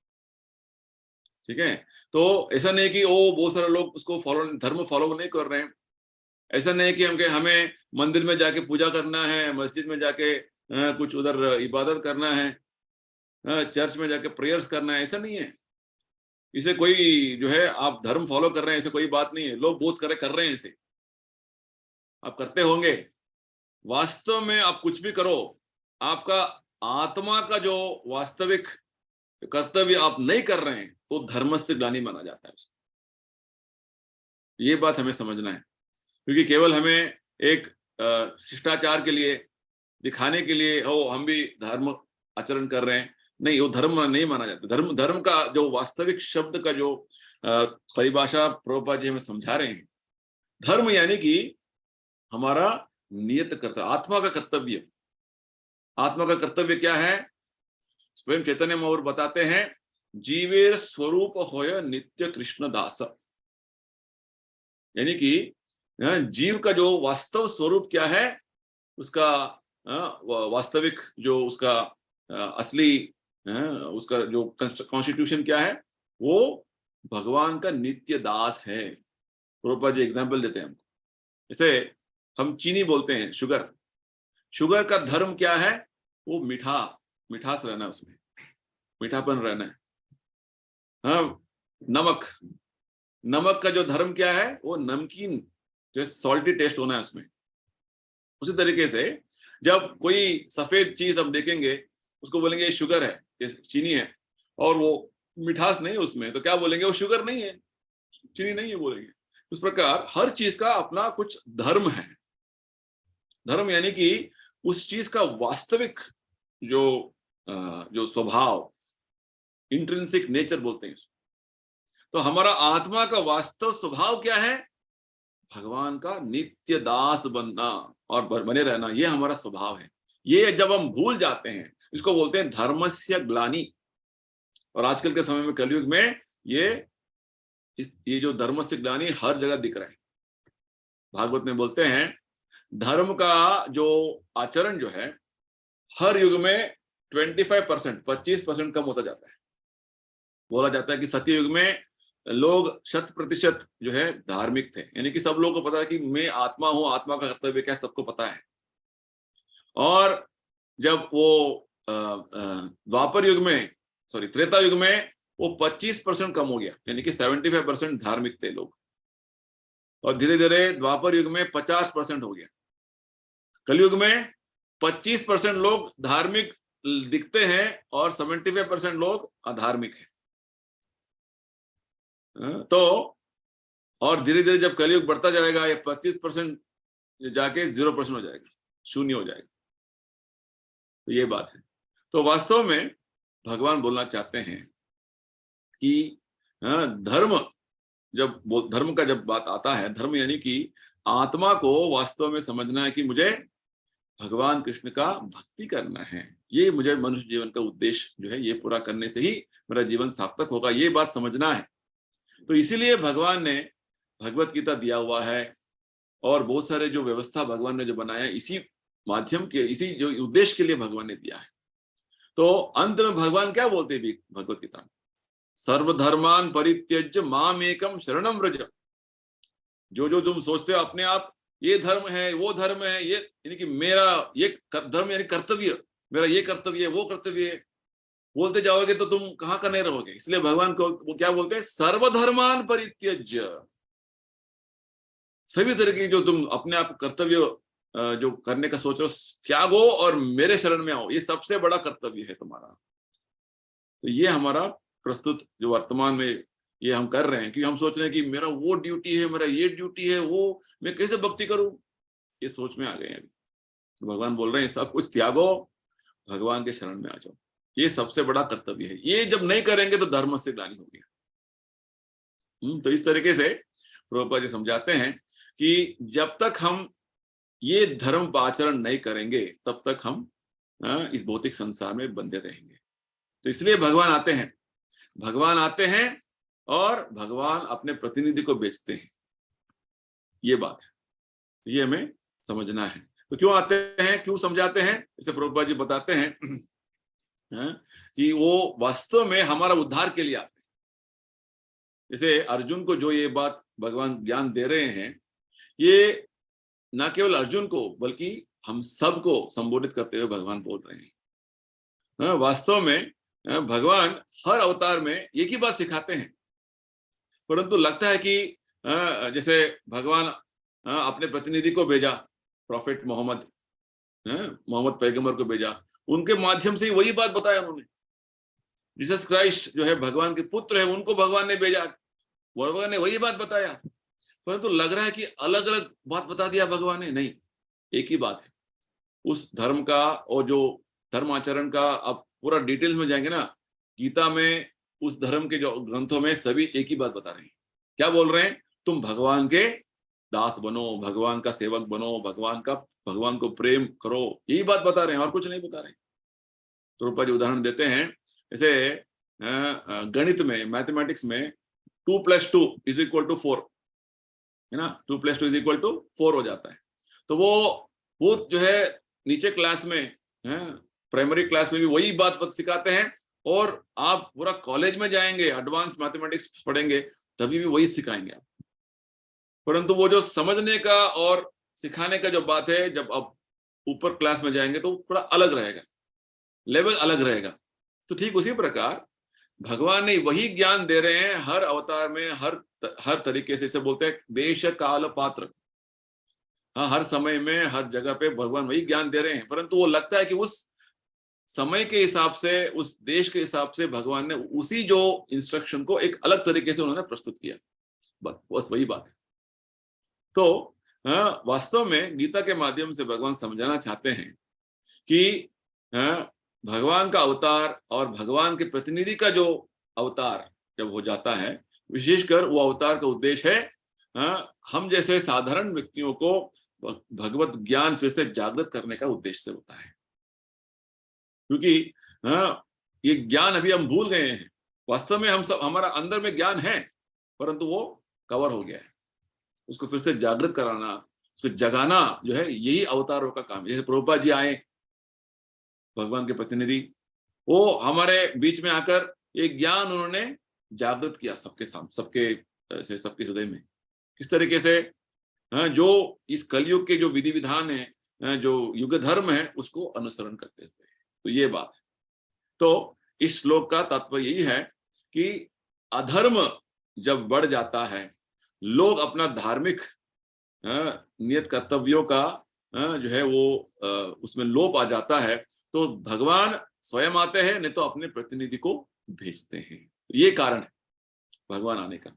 ठीक है, तो ऐसा नहीं कि ओ बहुत सारे लोग उसको धर्म फॉलो नहीं कर रहे हैं। ऐसा नहीं कि हमें मंदिर में जाके पूजा करना है, मस्जिद में जाके कुछ उधर इबादत करना है, चर्च में जाके प्रेयर्स करना है, ऐसा नहीं है। इसे कोई जो है आप धर्म फॉलो कर रहे हैं ऐसे कोई बात नहीं है। लोग बहुत कर रहे हैं, इसे आप करते होंगे। वास्तव में आप कुछ भी करो, आपका आत्मा का जो वास्तविक कर्तव्य आप नहीं कर रहे हैं तो धर्मस्य ग्लानि माना जाता है उसको। ये बात हमें समझना है, क्योंकि केवल हमें एक शिष्टाचार के लिए दिखाने के लिए हो हम भी धर्म आचरण कर रहे हैं, नहीं, वो धर्म नहीं माना जाता। धर्म का जो वास्तविक शब्द का जो परिभाषा प्रभुपाद जी हमें समझा रहे हैं, धर्म यानी कि हमारा नियत कर्तव्य, आत्मा का कर्तव्य। आत्मा का कर्तव्य क्या है, स्वयं चैतन्य महाप्रभु बताते हैं, जीवेर स्वरूप होय नित्य कृष्ण दास। यानी कि जीव का जो वास्तव स्वरूप क्या है, उसका वास्तविक जो उसका असली उसका जो कॉन्स्टिट्यूशन क्या है, वो भगवान का नित्य दास है। प्रभुपाद जी एग्जाम्पल देते हैं हमको, जैसे हम चीनी बोलते हैं, शुगर का धर्म क्या है, वो मिठास रहना है, उसमें मीठापन रहना है। हाँ, नमक का जो धर्म क्या है, वो नमकीन जो सॉल्टी टेस्ट होना है उसमें। उसी तरीके से जब कोई सफेद चीज हम देखेंगे, उसको बोलेंगे ये शुगर है, ये चीनी है, और वो मिठास नहीं है उसमें, तो क्या बोलेंगे, वो शुगर नहीं है, चीनी नहीं है बोलेंगे। उस प्रकार हर चीज का अपना कुछ धर्म है। धर्म यानी कि उस चीज का वास्तविक जो स्वभाव, इंट्रिंसिक नेचर बोलते हैं उसको। तो हमारा आत्मा का वास्तव स्वभाव क्या है, भगवान का नित्य दास बनना और बने रहना, ये हमारा स्वभाव है। ये जब हम भूल जाते हैं, इसको बोलते हैं धर्मस्य ग्लानि। और आजकल के समय में कलयुग में ये जो धर्मस्य ग्लानि हर जगह दिख रहा है। भागवत में बोलते हैं धर्म का जो आचरण जो है हर युग में 25% कम होता जाता है। बोला जाता है कि सत्य युग में लोग 100% जो है धार्मिक थे, यानी कि सब लोगों को पता है कि मैं आत्मा हूं, आत्मा का कर्तव्य क्या है सबको पता है। और जब वो द्वापर युग में त्रेता युग में वो 25% कम हो गया, यानी कि 75% धार्मिक थे लोग। और धीरे धीरे द्वापर युग में 50% हो गया। कलयुग में 25% लोग धार्मिक दिखते हैं और 75% लोग अधार्मिक हैं। तो और धीरे धीरे जब कलयुग बढ़ता जाएगा ये 25% जाके 0% हो जाएगा, शून्य हो जाएगा। तो ये बात है। तो वास्तव में भगवान बोलना चाहते हैं कि धर्म धर्म का जब बात आता है, धर्म यानी कि आत्मा को वास्तव में समझना है कि मुझे भगवान कृष्ण का भक्ति करना है, ये मुझे मनुष्य जीवन का उद्देश्य जो है ये पूरा करने से ही मेरा जीवन सार्थक होगा, ये बात समझना है। तो इसीलिए भगवान ने भगवत गीता दिया हुआ है और बहुत सारे जो व्यवस्था भगवान ने जो बनाया इसी माध्यम के, इसी जो उद्देश्य के लिए भगवान ने दिया है। तो अंत में भगवान क्या बोलते हैं भगवत गीता में? सर्वधर्मान परित्यज्य माम एकम शरणम व्रज। जो तुम सोचते हो अपने आप ये धर्म है वो धर्म है, ये यानी कि मेरा ये धर्म यानी कर्तव्य, मेरा ये कर्तव्य है वो कर्तव्य है, बोलते जाओगे तो तुम कहाँ का नहीं रहोगे। इसलिए भगवान को वो क्या बोलते हैं? सर्वधर्मान परित्यज्य। सभी तरह की जो तुम अपने आप कर्तव्य जो करने का सोच रहे हो त्यागो और मेरे शरण में आओ, ये सबसे बड़ा कर्तव्य है तुम्हारा। तो ये हमारा प्रस्तुत जो वर्तमान में ये हम कर रहे हैं कि हम सोच रहे हैं कि मेरा वो ड्यूटी है, मेरा ये ड्यूटी है, वो मैं कैसे भक्ति करूं, ये सोच में आ गए हैं अभी। तो भगवान बोल रहे हैं सब कुछ त्यागो, भगवान के शरण में आ जाओ, ये सबसे बड़ा कर्तव्य है। ये जब नहीं करेंगे तो धर्म से ग्लानि हो गया। तो इस तरीके से प्रभुपाद जी समझाते हैं कि जब तक हम ये धर्म आचरण नहीं करेंगे तब तक हम इस भौतिक संसार में बंधे रहेंगे। तो इसलिए भगवान आते हैं और भगवान अपने प्रतिनिधि को भेजते हैं, ये बात है। तो ये हमें समझना है। तो क्यों आते हैं, क्यों समझाते हैं, इसे प्रभुपाद जी बताते हैं कि वो वास्तव में हमारा उद्धार के लिए आते हैं। जैसे अर्जुन को जो ये बात भगवान ज्ञान दे रहे हैं, ये ना केवल अर्जुन को बल्कि हम सबको संबोधित करते हुए भगवान बोल रहे हैं। वास्तव में भगवान हर अवतार में एक ही बात सिखाते हैं, परंतु लगता है कि जैसे भगवान अपने प्रतिनिधि को भेजा, प्रॉफिट मोहम्मद पैगंबर को भेजा, उनके माध्यम से ही वही बात बताया उन्होंने। जीसस क्राइस्ट जो है भगवान के पुत्र है, उनको भगवान ने भेजा, भगवान ने वही बात बताया, परंतु लग रहा है कि अलग अलग बात बता दिया भगवान ने। नहीं, एक ही बात है। उस धर्म का और जो धर्म आचरण का अब पूरा डिटेल्स में जाएंगे ना, गीता में उस धर्म के जो ग्रंथों में सभी एक ही बात बता रहे हैं। क्या बोल रहे हैं? तुम भगवान के दास बनो, भगवान का सेवक बनो, भगवान को प्रेम करो, यही बात बता रहे हैं और कुछ नहीं बता रहे। तो रूपा जी उदाहरण देते हैं, जैसे गणित में, मैथमेटिक्स में 2 + 2 = 4 है ना, 2 + 2 = 4 हो जाता है। तो वो जो है नीचे क्लास में, प्राइमरी क्लास में भी वही बात सिखाते हैं, और आप पूरा कॉलेज में जाएंगे, एडवांस मैथमेटिक्स पढ़ेंगे, तभी भी वही सिखाएंगे आप। परंतु वो जो समझने का और सिखाने का जो बात है, जब आप ऊपर क्लास में जाएंगे तो थोड़ा अलग रहेगा, लेवल अलग रहेगा। तो ठीक उसी प्रकार भगवान ने वही ज्ञान दे रहे हैं हर अवतार में, हर तरीके से। इसे बोलते हैं देश काल पात्र। हाँ, हर समय में हर जगह पे भगवान वही ज्ञान दे रहे हैं, परंतु वो लगता है कि उस समय के हिसाब से, उस देश के हिसाब से भगवान ने उसी जो इंस्ट्रक्शन को एक अलग तरीके से उन्होंने प्रस्तुत किया। बस वही बात है। तो वास्तव में गीता के माध्यम से भगवान समझाना चाहते हैं कि भगवान का अवतार और भगवान के प्रतिनिधि का जो अवतार जब हो जाता है, विशेषकर वो अवतार का उद्देश्य है हम जैसे साधारण व्यक्तियों को भगवत ज्ञान फिर से जागृत करने का उद्देश्य से होता है। क्योंकि ये ज्ञान अभी हम भूल गए हैं। वास्तव में हम सब, हमारा अंदर में ज्ञान है, परंतु वो कवर हो गया है। उसको फिर से जागृत कराना, उसको जगाना जो है, यही अवतारों का काम है। जैसे प्रभुपाद जी आए, भगवान के प्रतिनिधि, वो हमारे बीच में आकर एक ज्ञान उन्होंने जागृत किया सबके सामने, सबके हृदय में। किस तरीके से जो इस कलयुग के जो विधि विधान है, जो युग धर्म है, उसको अनुसरण करते हुए। तो ये बात है। तो इस श्लोक का तात्पर्य यही है कि अधर्म जब बढ़ जाता है, लोग अपना धार्मिक नियत कर्तव्यों का जो है वो उसमें लोप आ जाता है, तो भगवान स्वयं आते हैं, नहीं तो अपने प्रतिनिधि को भेजते हैं। ये कारण है भगवान आने का।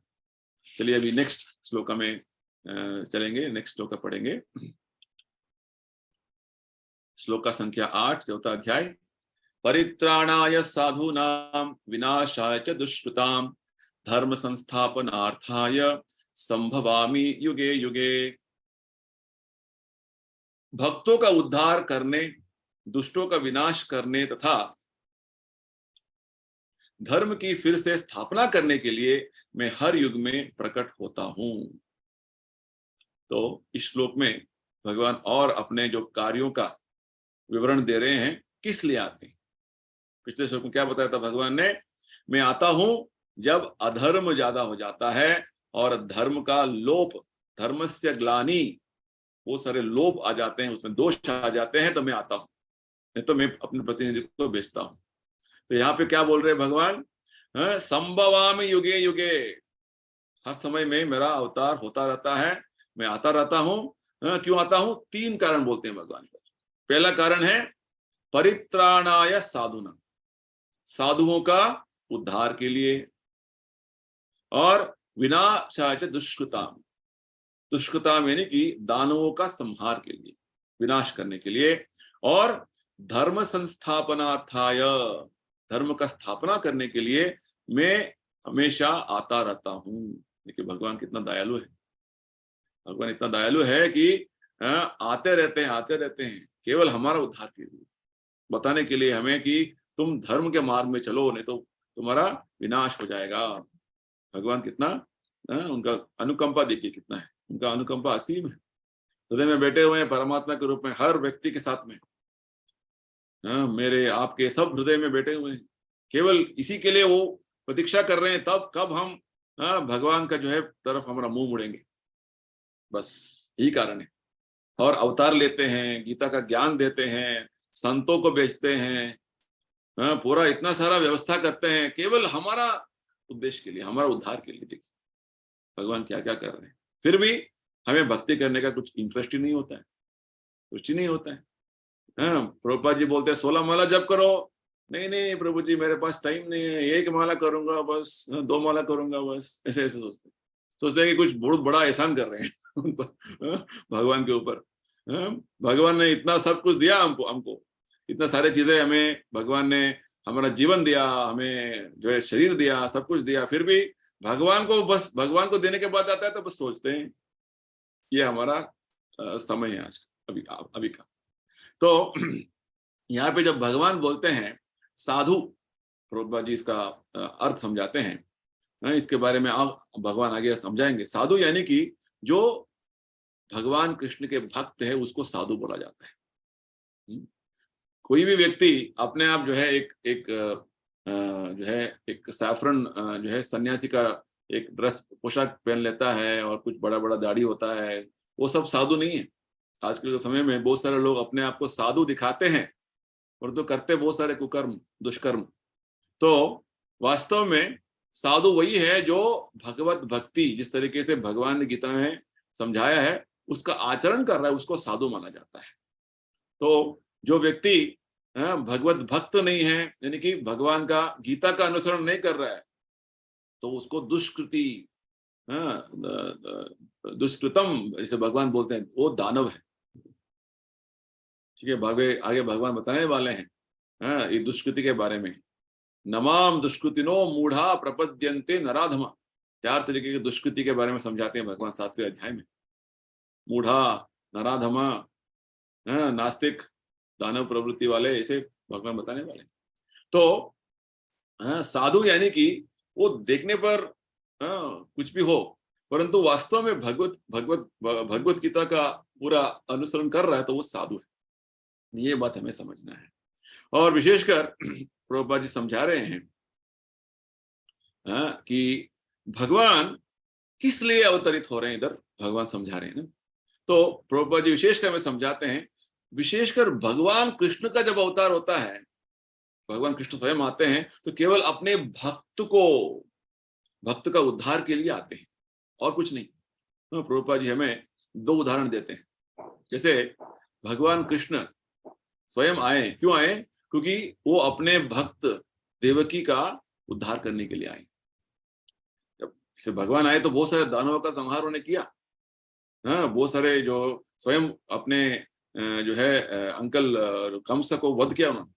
चलिए अभी नेक्स्ट श्लोक में चलेंगे, नेक्स्ट श्लोक पढ़ेंगे। श्लोक संख्या 8, चौथा अध्याय। परित्राणाय साधूनां विनाशाय च दुष्कृतां धर्म संस्थापनार्थाय संभवामि युगे युगे। भक्तों का उद्धार करने, दुष्टों का विनाश करने तथा धर्म की फिर से स्थापना करने के लिए मैं हर युग में प्रकट होता हूं। तो इस श्लोक में भगवान और अपने जो कार्यों का विवरण दे रहे हैं, किस लिए आते हैं। पिछले श्लोक में क्या बताया था भगवान ने, मैं आता हूं जब अधर्म ज्यादा हो जाता है और धर्म का लोप, धर्मस्य ग्लानि, वो सारे लोप आ जाते हैं, उसमें दोष आ जाते हैं, तो मैं आता हूं, नहीं तो मैं अपने प्रतिनिधि को भेजता हूं। तो यहाँ पे क्या बोल रहे हैं भगवान, संभवामि युगे युगे, हर समय में मेरा अवतार होता रहता है, मैं आता रहता हूं। क्यों आता हूं? 3 कारण बोलते हैं भगवान का। पहला कारण है परित्राणाय साधुना, साधुओं का उद्धार के लिए, और विनाशाय च दुष्कृताम, दुष्कृताम यानी कि दानवों का संहार के लिए, विनाश करने के लिए, और धर्म संस्थापनार्थाय, धर्म का स्थापना करने के लिए मैं हमेशा आता रहता हूं। देखिए भगवान कितना दयालु है। भगवान इतना दयालु है कि आते रहते हैं केवल हमारा उद्धार के लिए, बताने के लिए हमें कि तुम धर्म के मार्ग में चलो, नहीं तो तुम्हारा विनाश हो जाएगा। भगवान कितना उनका अनुकंपा देखिए कितना है, उनका अनुकंपा असीम है। हृदय में बैठे हुए हैं परमात्मा के रूप में, हर व्यक्ति के साथ में, मेरे आपके सब हृदय में बैठे हुए हैं। केवल इसी के लिए वो प्रतीक्षा कर रहे हैं, तब कब हम भगवान का जो है तरफ हमारा मुंह मुड़ेंगे, बस यही कारण है। और अवतार लेते हैं, गीता का ज्ञान देते हैं, संतों को बेचते हैं, पूरा इतना सारा व्यवस्था करते हैं, केवल हमारा उद्देश्य के लिए, हमारा उद्धार के लिए। देखिए भगवान क्या क्या कर रहे हैं, फिर भी हमें भक्ति करने का कुछ इंटरेस्ट ही नहीं होता है, कुछ ही नहीं होता है। प्रभुपाद जी बोलते हैं 16 माला जप करो, नहीं नहीं प्रभु जी मेरे पास टाइम नहीं है, 1 माला करूंगा बस, 2 माला करूंगा बस, ऐसे ऐसे सोचते हैं कि कुछ बहुत बड़ा एहसान कर रहे हैं उन पर, भगवान के ऊपर। भगवान ने इतना सब कुछ दिया हमको इतना सारे चीजें हमें भगवान ने, हमारा जीवन दिया, हमें जो है शरीर दिया, सब कुछ दिया, फिर भी भगवान को देने के बाद आता है तो बस सोचते हैं ये हमारा समय है आज अभी का। तो यहाँ पे जब भगवान बोलते हैं साधु, प्रभुपाद जी इसका अर्थ समझाते हैं, इसके बारे में आप भगवान आगे समझाएंगे। साधु यानी कि जो भगवान कृष्ण के भक्त है उसको साधु बोला जाता है। कोई भी व्यक्ति अपने आप जो है एक सैफरन जो है सन्यासी का एक ड्रेस पोशाक पहन लेता है और कुछ बड़ा बड़ा दाढ़ी होता है, वो सब साधु नहीं है। आजकल के समय में बहुत सारे लोग अपने आप को साधु दिखाते हैं और तो करते बहुत सारे कुकर्म, दुष्कर्म। तो वास्तव में साधु वही है जो भगवत भक्ति, जिस तरीके से भगवान ने गीता में समझाया है, उसका आचरण कर रहा है, उसको साधु माना जाता है। तो जो व्यक्ति भगवत भक्त नहीं है, यानी कि भगवान का, गीता का अनुसरण नहीं कर रहा है, तो उसको दुष्कृति, दुष्कृतम जैसे भगवान बोलते हैं, वो दानव है। ठीक है, आगे भगवान बताने वाले हैं ये दुष्कृति के बारे में। नमाम दुष्कृतिनो मूढ़ा प्रपद्यन्ते नराधमा, 4 तरीके की दुष्कृति के बारे में समझाते हैं भगवान 7वें अध्याय में। मूढ़ा, नराधमा, नास्तिक, दानव प्रवृत्ति वाले, ऐसे भगवान बताने वाले। तो साधु यानी कि वो देखने पर कुछ भी हो, परंतु वास्तव में भगवत गीता का पूरा अनुसरण कर रहा है तो वो साधु है। ये बात हमें समझना है। और विशेषकर प्रभुपाद जी समझा रहे हैं कि भगवान किस लिए अवतरित हो रहे हैं, इधर भगवान समझा रहे हैं ना। तो प्रभुपाद जी विशेषकर हमें समझाते हैं, विशेषकर भगवान कृष्ण का जब अवतार होता है, भगवान कृष्ण स्वयं आते हैं तो केवल अपने भक्त का उद्धार के लिए आते हैं और कुछ नहीं। तो प्रभुपाद जी हमें दो उदाहरण देते हैं। जैसे भगवान कृष्ण स्वयं आए, क्यों आए? क्योंकि वो अपने भक्त देवकी का उद्धार करने के लिए आए। जब से भगवान आए तो बहुत सारे दानवों का संहार उन्होंने किया। बहुत सारे जो स्वयं अपने जो है अंकल कंस को वध किया उन्होंने,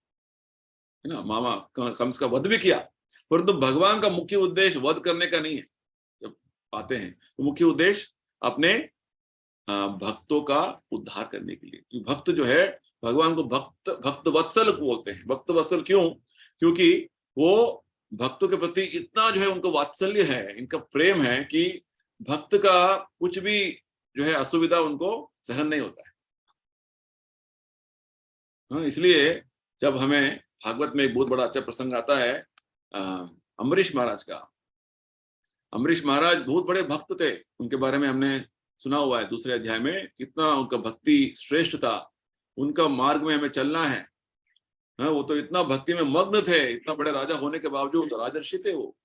है ना, मामा कंस का वध भी किया। परंतु भगवान का मुख्य उद्देश्य वध करने का नहीं है। जब आते हैं तो मुख्य उद्देश्य अपने भक्तों का उद्धार करने के लिए। भक्त जो है भगवान को भक्त वत्सल बोलते हैं। भक्त वत्सल क्यों? क्योंकि वो भक्तों के प्रति इतना जो है उनको वात्सल्य है, इनका प्रेम है कि भक्त का कुछ भी जो है असुविधा उनको सहन नहीं होता है। इसलिए जब हमें भागवत में एक बहुत बड़ा अच्छा प्रसंग आता है अम्बरीश महाराज का। अम्बरीश महाराज बहुत बड़े भक्त थे, उनके बारे में हमने सुना हुआ है दूसरे अध्याय में, कितना उनका भक्ति श्रेष्ठ था। उनका मार्ग में हमें चलना है। वो तो इतना भक्ति में मग्न थे, इतना बड़े राजा होने के बावजूद, राजर्षि थे वो,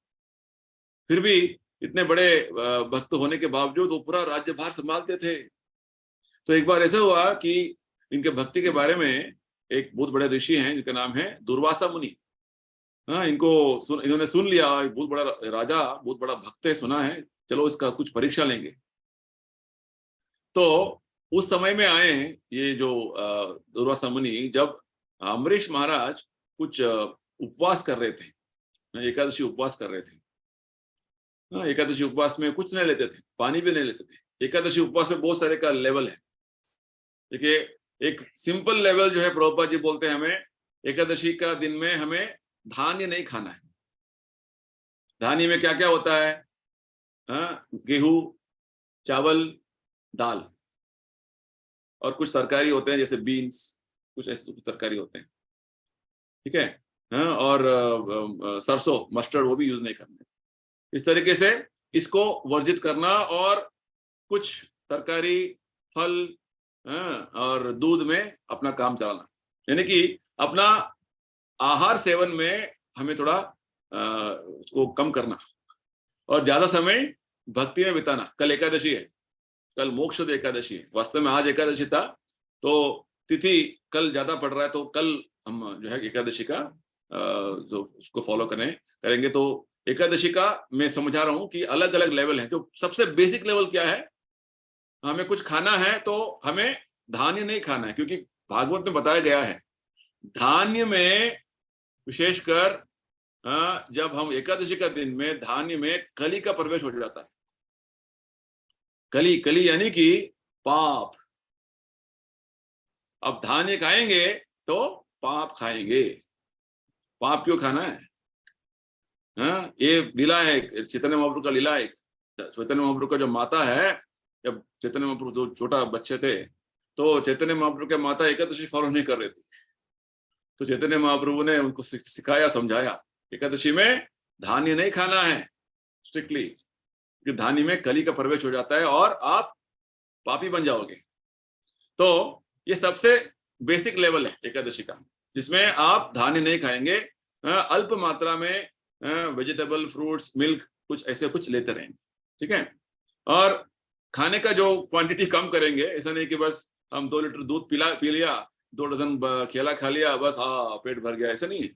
फिर भी इतने बड़े भक्त होने के बावजूद वो पूरा राज्यभार संभालते थे। तो एक बार ऐसा हुआ कि इनके भक्ति के बारे में एक बहुत बड़े ऋषि हैं जिनका नाम है दुर्वासा मुनि। इन्होंने सुन लिया बहुत बड़ा राजा, बहुत बड़ा भक्त है, सुना है, चलो इसका कुछ परीक्षा लेंगे। तो उस समय में आए ये जो दुर्वासा मुनि, जब अम्बरीश महाराज कुछ उपवास कर रहे थे, एकादशी उपवास कर रहे थे। एकादशी उपवास में कुछ नहीं लेते थे, पानी भी नहीं लेते थे। एकादशी उपवास में बहुत सारे का लेवल है। देखिए, एक सिंपल लेवल जो है, प्रभुपाद जी बोलते हैं हमें एकादशी का दिन में हमें धान्य नहीं खाना है। धान्य में क्या क्या होता है? गेहूं, चावल, दाल और कुछ तरकारी होते हैं जैसे बीन्स, कुछ ऐसे कुछ तरकारी होते हैं, ठीक है। और सरसों, मस्टर्ड, वो भी यूज नहीं करना। इस तरीके से इसको वर्जित करना और कुछ तरकारी, फल और दूध में अपना काम चलाना, यानी कि अपना आहार सेवन में हमें थोड़ा उसको कम करना और ज्यादा समय भक्ति में बिताना। कल एकादशी है, कल मोक्ष एकादशी है। वास्तव में आज एकादशी था, तो तिथि कल ज्यादा पड़ रहा है, तो कल हम जो है एकादशी का जो उसको फॉलो करेंगे। तो एकादशी का मैं समझा रहा हूं कि अलग अलग लेवल है। तो सबसे बेसिक लेवल क्या है? हमें कुछ खाना है तो हमें धान्य नहीं खाना है, क्योंकि भागवत में बताया गया है धान्य में विशेषकर जब हम एकादशी का दिन में धान्य में कली का प्रवेश हो जाता है। कली, कली यानी कि पाप। अब धान्य खाएंगे तो पाप खाएंगे। पाप क्यों खाना है? ये लीला है, चैतन्य महाप्रभु का लीला है। चैतन्य महाप्रभु का जो माता है, जब चैतन्य महाप्रभु जो छोटा बच्चे थे, तो चैतन्य महाप्रभु के माता एकादशी फॉलो नहीं कर रहे थे। तो चैतन्य महाप्रभु ने उनको सिखाया, समझाया, एकादशी में धान्य नहीं खाना है स्ट्रिक्टली, क्योंकि धान्य में कली का प्रवेश हो जाता है और आप पापी बन जाओगे। तो ये सबसे बेसिक लेवल है एकादशी का, जिसमें आप धान्य नहीं खाएंगे, अल्प मात्रा में वेजिटेबल, फ्रूट्स, मिल्क, कुछ ऐसे कुछ लेते रहेंगे, ठीक है। और खाने का जो क्वांटिटी कम करेंगे, ऐसा नहीं कि बस हम 2 लीटर दूध पी लिया, 2 डजन केला खा लिया, बस हाँ पेट भर गया, ऐसा नहीं है।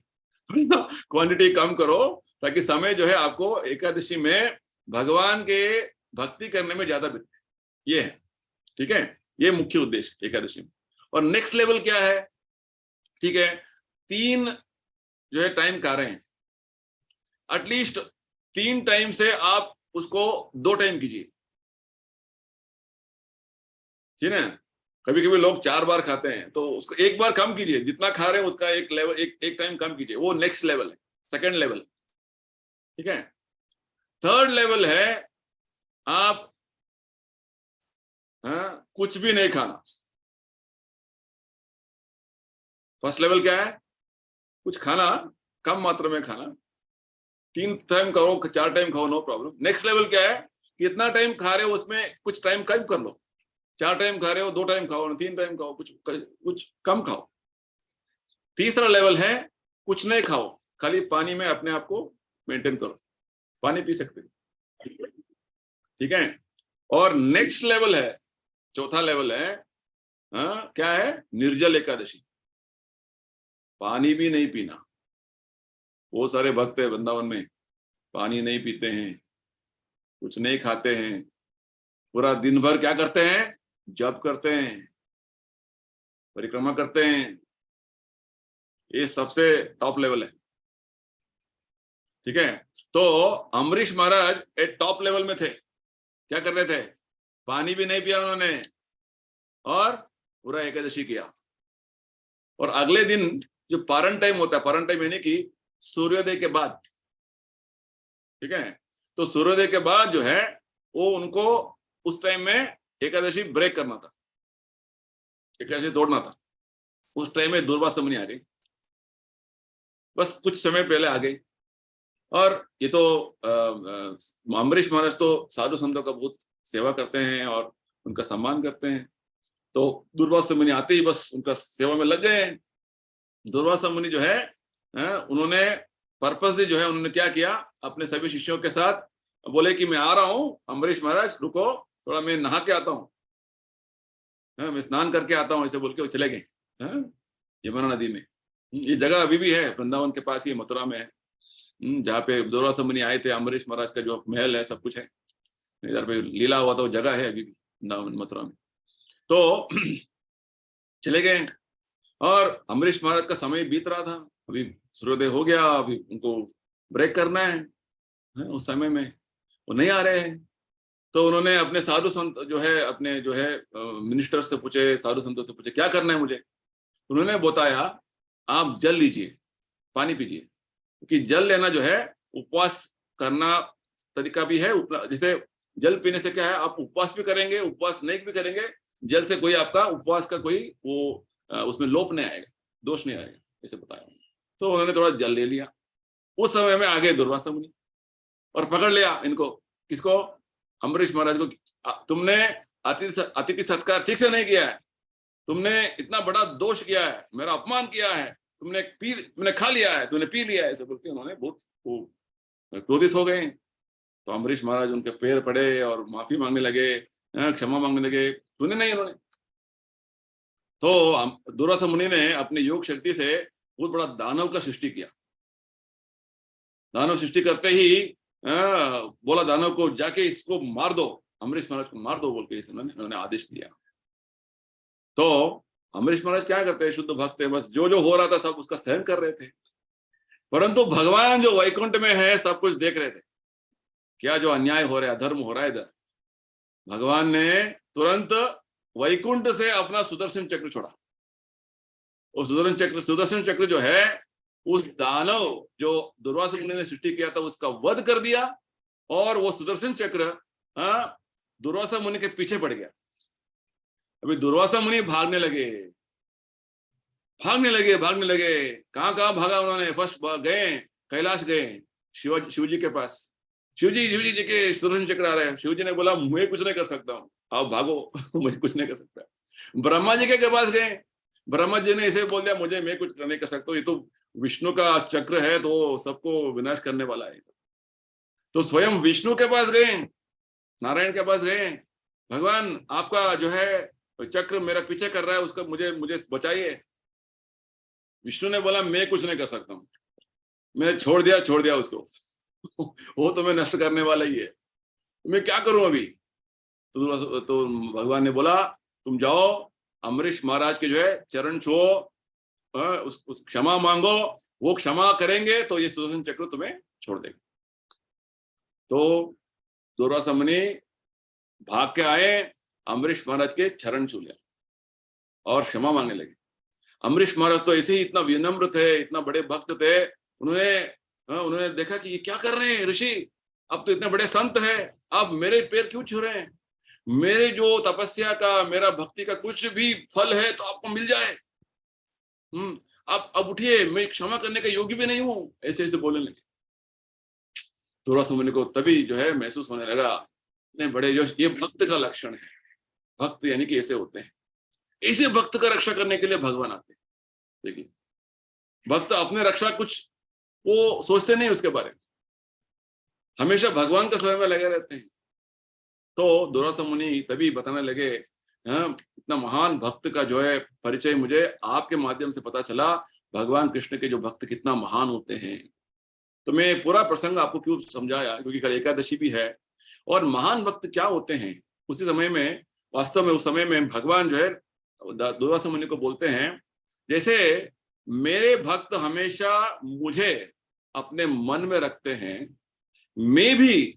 क्वांटिटी कम करो ताकि समय जो है आपको एकादशी में भगवान के भक्ति करने में ज्यादा बीते। ये है, ठीक है, ये मुख्य उद्देश्य एकादशी में। और नेक्स्ट लेवल क्या है? ठीक है, 3 जो है टाइम खा रहे हैं, एटलीस्ट 3 टाइम से आप उसको 2 टाइम कीजिए, ठीक है। कभी कभी लोग 4 बार खाते हैं, तो उसको एक बार कम कीजिए, जितना खा रहे हैं उसका एक लेवल, एक टाइम कम कीजिए, वो नेक्स्ट लेवल है, सेकंड लेवल। ठीक है। थर्ड लेवल है आप कुछ भी नहीं खाना। फर्स्ट लेवल क्या है? कुछ खाना, कम मात्रा में खाना, 3 टाइम खाओ, 4 टाइम खाओ, नो प्रॉब्लम। नेक्स्ट लेवल क्या है? कितना टाइम खा रहे हो उसमें कुछ टाइम कम कर लो। 4 टाइम खा रहे हो, 2 टाइम खाओ, 3 टाइम खाओ, कुछ कम खाओ। तीसरा लेवल है कुछ नहीं खाओ, खाली पानी में अपने आप को मेंटेन करो, पानी पी सकते हो। ठीक है। और नेक्स्ट लेवल है, चौथा लेवल है, क्या है? निर्जल एकादशी, पानी भी नहीं पीना। वो सारे भक्त है वृंदावन में, पानी नहीं पीते हैं, कुछ नहीं खाते हैं, पूरा दिन भर क्या करते हैं? जप करते हैं, परिक्रमा करते हैं। ये सबसे टॉप लेवल है। ठीक है। तो अम्बरीश महाराज एक टॉप लेवल में थे। क्या कर रहे थे? पानी भी नहीं पिया उन्होंने और पूरा एकादशी किया। और अगले दिन जो पारण टाइम होता है, पारण टाइम यानी कि सूर्योदय के बाद, ठीक है, तो सूर्योदय के बाद जो है वो उनको उस टाइम में एकादशी ब्रेक करना था, एकादशी तोड़ना था। उस टाइम में दुर्वासा मुनि आ गई, बस कुछ समय पहले आ गई। और ये तो अम्बरीश महाराज तो साधु संतों का बहुत सेवा करते हैं और उनका सम्मान करते हैं। तो दुर्वासा मुनि आते ही बस उनका सेवा में लग गए। दुर्वासा मुनि जो है उन्होंने पर्पसली जो है उन्होंने क्या किया, अपने सभी शिष्यों के साथ बोले कि मैं आ रहा हूँ, अम्बरीश महाराज रुको, थोड़ा मैं नहा के आता हूँ, मैं स्नान करके आता हूँ, ऐसे बोल के वो चले गए यमुना नदी में। ये जगह अभी भी है वृंदावन के पास, ये मथुरा में है, जहाँ पे दुर्वासा मुनि आए थे। अम्बरीश महाराज का जो महल है, सब कुछ है इधर पे, लीला हुआ था वो जगह है अभी भी वृंदावन मथुरा में। तो चले गए और अम्बरीश महाराज का समय बीत रहा था, अभी सूर्योदय हो गया, अभी उनको ब्रेक करना है, उस समय में वो नहीं आ रहे हैं। तो उन्होंने अपने साधु संत जो है, अपने जो है मिनिस्टर से पूछे, साधु संतों से पूछे क्या करना है मुझे। उन्होंने बताया आप जल लीजिए, पानी पीजिए, क्योंकि जल लेना जो है उपवास करना तरीका भी है। जैसे जल पीने से क्या है, आप उपवास भी करेंगे, उपवास नहीं भी करेंगे, जल से कोई आपका उपवास का कोई वो उसमें लोप नहीं आएगा, दोष नहीं आएगा, ऐसे बताया। तो उन्होंने थोड़ा जल ले लिया। उस समय में आ गए दुर्वासा मुनि और पकड़ लिया इनको, किसको? अम्बरीश महाराज को। तुमने अतिथि सत्कार ठीक से नहीं किया है, तुमने इतना बड़ा दोष किया है, मेरा अपमान किया है, तुमने खा लिया है, तुमने पी लिया है, ऐसे बोल के उन्होंने बहुत क्रोधित हो गए। तो अम्बरीश महाराज उनके पैर पड़े और माफी मांगने लगे, क्षमा मांगने लगे, सुने नहीं उन्होंने। तो दुर्वासा मुनि ने अपनी योग शक्ति से बहुत बड़ा दानव का सृष्टि किया। दानव सृष्टि करते ही बोला दानव को, जाके इसको मार दो, अम्बरीश महाराज को मार दो बोल के उन्होंने आदेश दिया। तो अम्बरीश महाराज क्या करते हैं, शुद्ध भक्त है, बस जो जो हो रहा था सब उसका सहन कर रहे थे। परंतु भगवान जो वैकुंठ में है सब कुछ देख रहे थे, क्या जो अन्याय हो रहा है, अधर्म हो रहा है इधर। भगवान ने तुरंत वैकुंठ से अपना सुदर्शन चक्र छोड़ा। और सुदर्शन चक्र जो है, उस दानव जो दुर्वासा मुनि ने सृष्टि किया था उसका वध कर दिया। और वो सुदर्शन चक्र दुर्वासा मुनि के पीछे पड़ गया। अभी दुर्वासा मुनि भागने लगे, भागने लगे। कहां कहां भागा उन्होंने? फर्स्ट गए कैलाश, गए शिव जी के पास। शिव जी के सुदर्शन चक्र आ रहे हैं। शिव जी ने बोला मैं कुछ नहीं कर सकता हूँ, आप भागो मुझे कुछ नहीं कर सकता। ब्रह्मा जी के पास गए, ब्रह्मा जी ने ऐसे बोल दिया मुझे, मैं कुछ नहीं कर सकता, ये तो विष्णु का चक्र है, तो सबको विनाश करने वाला है। तो स्वयं विष्णु के पास गए, नारायण के पास गए, भगवान आपका जो है चक्र मेरा पीछे कर रहा है, उसका मुझे बचाइए। विष्णु ने बोला मैं कुछ नहीं कर सकता हूँ, मैं छोड़ दिया उसको वो तो मैं नष्ट करने वाला ही है, मैं क्या करूं अभी। तो भगवान ने बोला तुम जाओ अम्बरीश महाराज के जो है चरण छुओ, उस क्षमा मांगो, वो क्षमा करेंगे तो ये सुदर्शन चक्र तुम्हें छोड़ देगा। तो दुर्वासा मुनि भाग के आए, अम्बरीश महाराज के चरण छू लिया। और क्षमा मांगने लगे। अम्बरीश महाराज तो ऐसे ही इतना विनम्र थे, इतना बड़े भक्त थे, उन्होंने देखा कि ये क्या कर रहे हैं ऋषि, अब तो इतने बड़े संत है, अब मेरे पैर क्यों छू रहे हैं, मेरे जो तपस्या का, मेरा भक्ति का कुछ भी फल है तो आपको मिल जाए। आप अब उठिए, मैं क्षमा करने का योग्य भी नहीं हूं, ऐसे ऐसे बोलने लगे। दुर्वासा मुनि को तभी जो है महसूस होने लगा, इतने बड़े जो, ये भक्त का लक्षण है, भक्त यानी कि ऐसे होते हैं, ऐसे भक्त का रक्षा करने के लिए भगवान आते हैं। देखिए, भक्त अपने रक्षा कुछ वो सोचते नहीं उसके बारे में, हमेशा भगवान के स्वयं में लगे रहते हैं। तो दुर्वासा मुनि तभी बताने लगे, इतना महान भक्त का जो है परिचय मुझे आपके माध्यम से पता चला, भगवान कृष्ण के जो भक्त कितना महान होते हैं। तो मैं पूरा प्रसंग आपको क्यों समझाया, क्योंकि कल एकादशी भी है, और महान भक्त क्या होते हैं उसी समय में, वास्तव में उस समय में भगवान जो है दुर्वासा मुनि को बोलते हैं, जैसे मेरे भक्त हमेशा मुझे अपने मन में रखते हैं, मैं भी,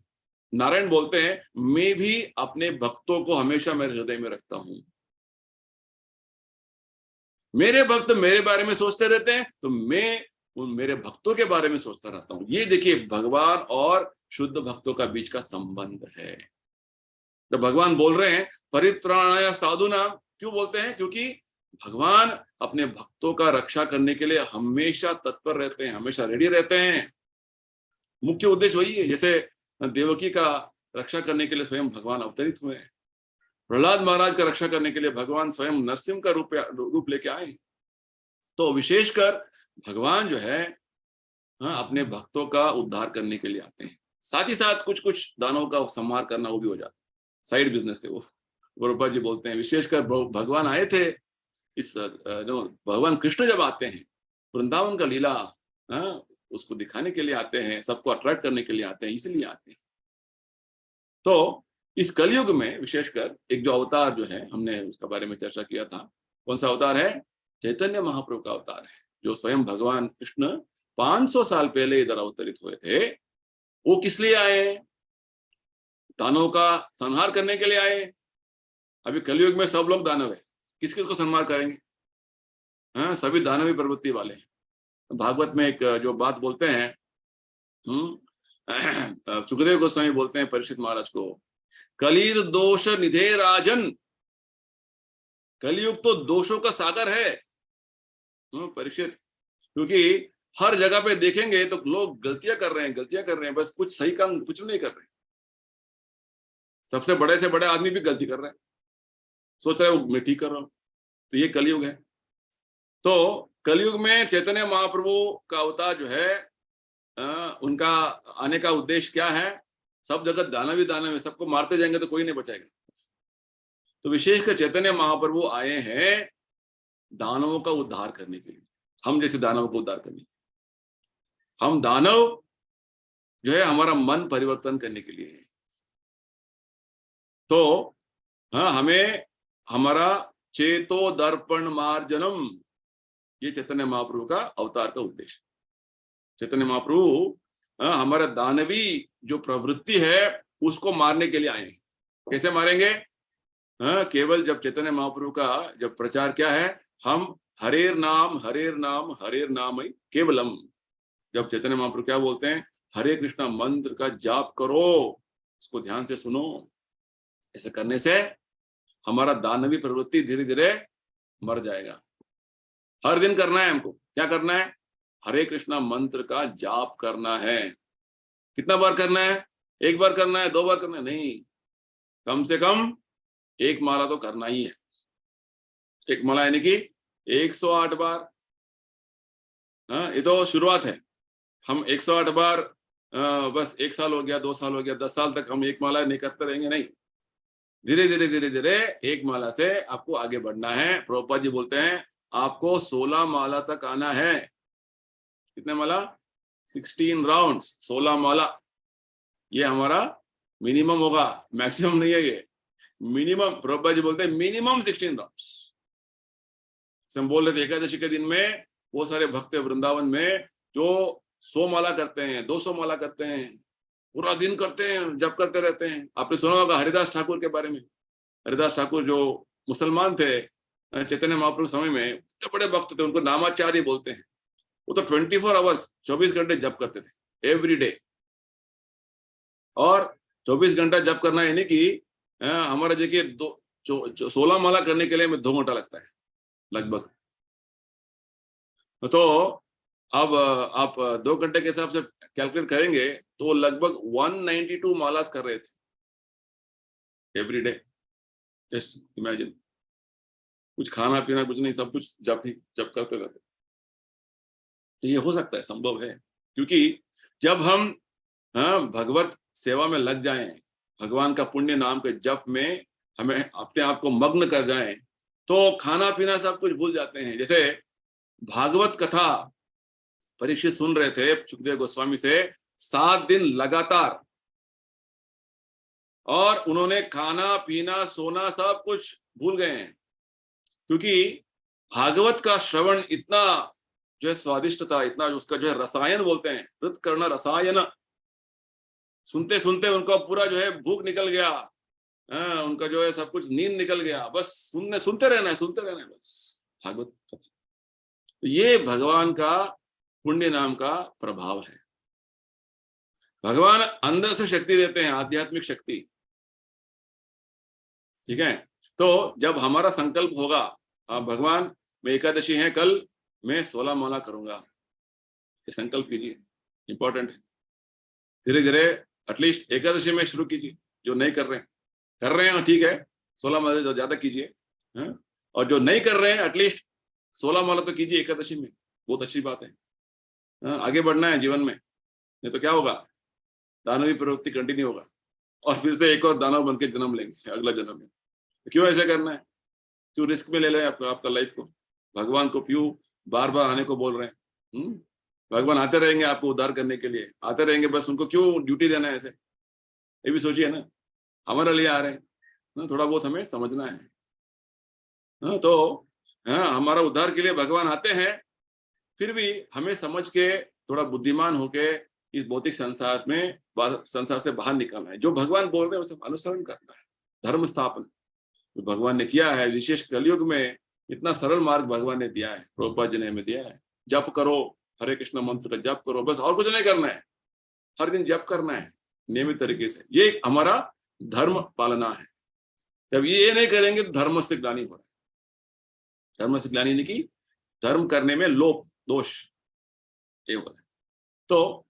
नारायण बोलते हैं, मैं भी अपने भक्तों को हमेशा मेरे हृदय में रखता हूं। मेरे भक्त मेरे बारे में सोचते रहते हैं तो मैं उन मेरे भक्तों के बारे में सोचता रहता हूं। ये देखिए, भगवान और शुद्ध भक्तों का बीच का संबंध है। तो भगवान बोल रहे हैं परित्राणाय साधुनाम, क्यों बोलते हैं, क्योंकि भगवान अपने भक्तों का रक्षा करने के लिए हमेशा तत्पर रहते हैं, हमेशा रेडी रहते हैं। मुख्य उद्देश्य वही है। जैसे देवकी का रक्षा करने के लिए स्वयं भगवान अवतरित हुए, प्रहलाद महाराज का रक्षा करने के लिए भगवान स्वयं नरसिंह का रूप लेके आए। तो विशेषकर भगवान जो है, अपने भक्तों का उद्धार करने के लिए आते हैं, साथ ही साथ कुछ कुछ दानों का संहार करना वो भी हो जाता है, साइड बिजनेस है वो। रूपा जी बोलते हैं विशेषकर भगवान आए थे, इस जो भगवान कृष्ण जब आते हैं, वृंदावन का लीला उसको दिखाने के लिए आते हैं, सबको अट्रैक्ट करने के लिए आते हैं, इसलिए आते हैं। तो इस कलयुग में विशेषकर एक जो अवतार जो है, हमने उसके बारे में चर्चा किया था, कौन सा अवतार है, चैतन्य महाप्रभु का अवतार है, जो स्वयं भगवान कृष्ण 500 साल पहले इधर अवतरित हुए थे। वो किस लिए आए, दानवों का संहार करने के लिए आए। अभी कलयुग में सब लोग दानव है, किस किस को संहार करेंगे, सभी दानवी प्रवृत्ति वाले हैं। भागवत में एक जो बात बोलते हैं, सुखदेव गोस्वामी बोलते हैं परीक्षित महाराज को, कलिर दोष निधे राजन, कलयुग तो दोषों का सागर है परीक्षित, क्योंकि हर जगह पे देखेंगे तो लोग गलतियां कर रहे हैं, बस कुछ सही काम कुछ नहीं कर रहे। सबसे बड़े से बड़े आदमी भी गलती कर रहे हैं, सोच रहे हैं मैं ठीक कर रहा हूं। तो ये कलयुग है। तो कलयुग में चैतन्य महाप्रभु का अवतार जो है, उनका आने का उद्देश्य क्या है, सब जगत दानव ही दानव है, सबको मारते जाएंगे तो कोई नहीं बचाएगा। तो विशेषकर चैतन्य महाप्रभु आए हैं दानवों का उद्धार करने के लिए, हम जैसे दानवों को उद्धार करने, हम दानव जो है हमारा मन परिवर्तन करने के लिए है। तो हमें हमारा चेतो दर्पण मार्जनम, ये चैतन्य महाप्रभु का अवतार का उद्देश्य। चैतन्य महाप्रभु हमारा दानवी जो प्रवृत्ति है उसको मारने के लिए आए। कैसे मारेंगे, केवल जब चैतन्य महाप्रभु का जब प्रचार क्या है, हम हरेर नाम ही केवलम, जब चैतन्य महाप्रभु क्या बोलते हैं, हरे कृष्णा मंत्र का जाप करो, उसको ध्यान से सुनो। ऐसे करने से हमारा दानवी प्रवृत्ति धीरे धीरे मर जाएगा। हर दिन करना है हमको, क्या करना है, हरे कृष्णा मंत्र का जाप करना है। कितना बार करना है, एक बार करना है, 2 बार करना है, नहीं, कम से कम 1 माला तो करना ही है। 1 माला यानी कि 108 बार। ये तो शुरुआत है। हम 108 बार बस 1 साल हो गया, 2 साल हो गया, 10 साल तक हम 1 माला नहीं करते रहेंगे, नहीं। धीरे धीरे 1 माला से आपको आगे बढ़ना है। प्रभुपाद जी बोलते हैं आपको 16 माला तक आना है। कितने माला, 16 राउंड्स, 16 माला, ये हमारा मिनिमम होगा, मैक्सिमम नहीं है ये, मिनिमम। प्रभुपाद जी बोलते हैं मिनिमम 16 राउंड्स। हम बोल रहे थे एकादशी के दिन में वो सारे भक्त वृंदावन में जो 100 माला करते हैं, 200 माला करते हैं, पूरा दिन करते हैं, जप करते रहते हैं। आपने सुना होगा हरिदास ठाकुर के बारे में। हरिदास ठाकुर जो मुसलमान थे, चैतन्य महाप्रभु समय में इतने बड़े भक्त थे, उनको नामाचार्य बोलते हैं। वो तो 24 आवर्स 24 घंटे जप करते थे एवरी डे। और 24 घंटा जप करना यानी कि हमारा देखिए 16 माला करने के लिए हमें 2 घंटा लगता है लगभग। तो अब आप 2 घंटे के हिसाब से कैलकुलेट करेंगे तो लगभग 192 मालास कर रहे थे एवरी डे। जस्ट इमेजिन, कुछ खाना पीना कुछ नहीं, सब कुछ जप करते रहते। तो ये हो सकता है, संभव है, क्योंकि जब हम भगवत सेवा में लग जाएं, भगवान का पुण्य नाम के जप में हमें अपने आप को मग्न कर जाएं, तो खाना पीना सब कुछ भूल जाते हैं। जैसे भागवत कथा परीक्षित सुन रहे थे सुखदेव गोस्वामी से 7 दिन लगातार, और उन्होंने खाना पीना सोना सब कुछ भूल गए हैं, क्योंकि भागवत का श्रवण इतना जो है स्वादिष्ट था, इतना उसका जो है रसायन बोलते हैं, हृत करना रसायन, सुनते सुनते उनका पूरा जो है भूख निकल गया, उनका जो है सब कुछ नींद निकल गया, बस सुनते रहना है बस भागवत कथा। तो ये भगवान का पुण्य नाम का प्रभाव है। भगवान अंदर से शक्ति देते हैं, आध्यात्मिक शक्ति, ठीक है। तो जब हमारा संकल्प होगा, भगवान मैं एकादशी है कल, मैं 16 माला करूंगा, ये संकल्प कीजिए, इंपॉर्टेंट है। धीरे धीरे एटलीस्ट एकादशी में शुरू कीजिए, जो नहीं कर रहे हैं ठीक है, 16 माला ज्यादा कीजिए, और जो नहीं कर रहे हैं एटलीस्ट 16 माला तो कीजिए एकादशी में, बहुत अच्छी बात है। आगे बढ़ना है जीवन में, नहीं तो क्या होगा, दानवी प्रवृत्ति कंटिन्यू होगा और फिर से एक और दानव बन के जन्म लेंगे अगला जन्म में। क्यों ऐसा करना है, क्यों रिस्क में ले लें आपका लाइफ को, भगवान को क्यों बार बार आने को बोल रहे हैं। भगवान आते रहेंगे आपको उद्धार करने के लिए, आते रहेंगे, बस उनको क्यों ड्यूटी देना है ऐसे, ये भी सोचिए ना, हमारे लिए आ रहे हैं, थोड़ा बहुत हमें समझना है। तो हमारा उद्धार के लिए भगवान आते हैं, फिर भी हमें समझ के थोड़ा बुद्धिमान होके इस भौतिक संसार से बाहर निकलना है। जो भगवान बोल रहे हैं उसे अनुसरण करना है। धर्म स्थापन जो भगवान ने किया है, विशेष कलयुग में इतना सरल मार्ग भगवान ने दिया है, प्रभुपाद जी ने हमें दिया है। जप करो, हरे कृष्ण मंत्र का जप करो, बस और कुछ नहीं करना है, हर दिन जप करना है नियमित तरीके से, ये हमारा धर्म पालना है। जब ये नहीं करेंगे तो धर्म से ग्लानि हो रहा है। धर्म से ग्लानि यानी कि धर्म करने में लोप दोष ये हो रहा है। तो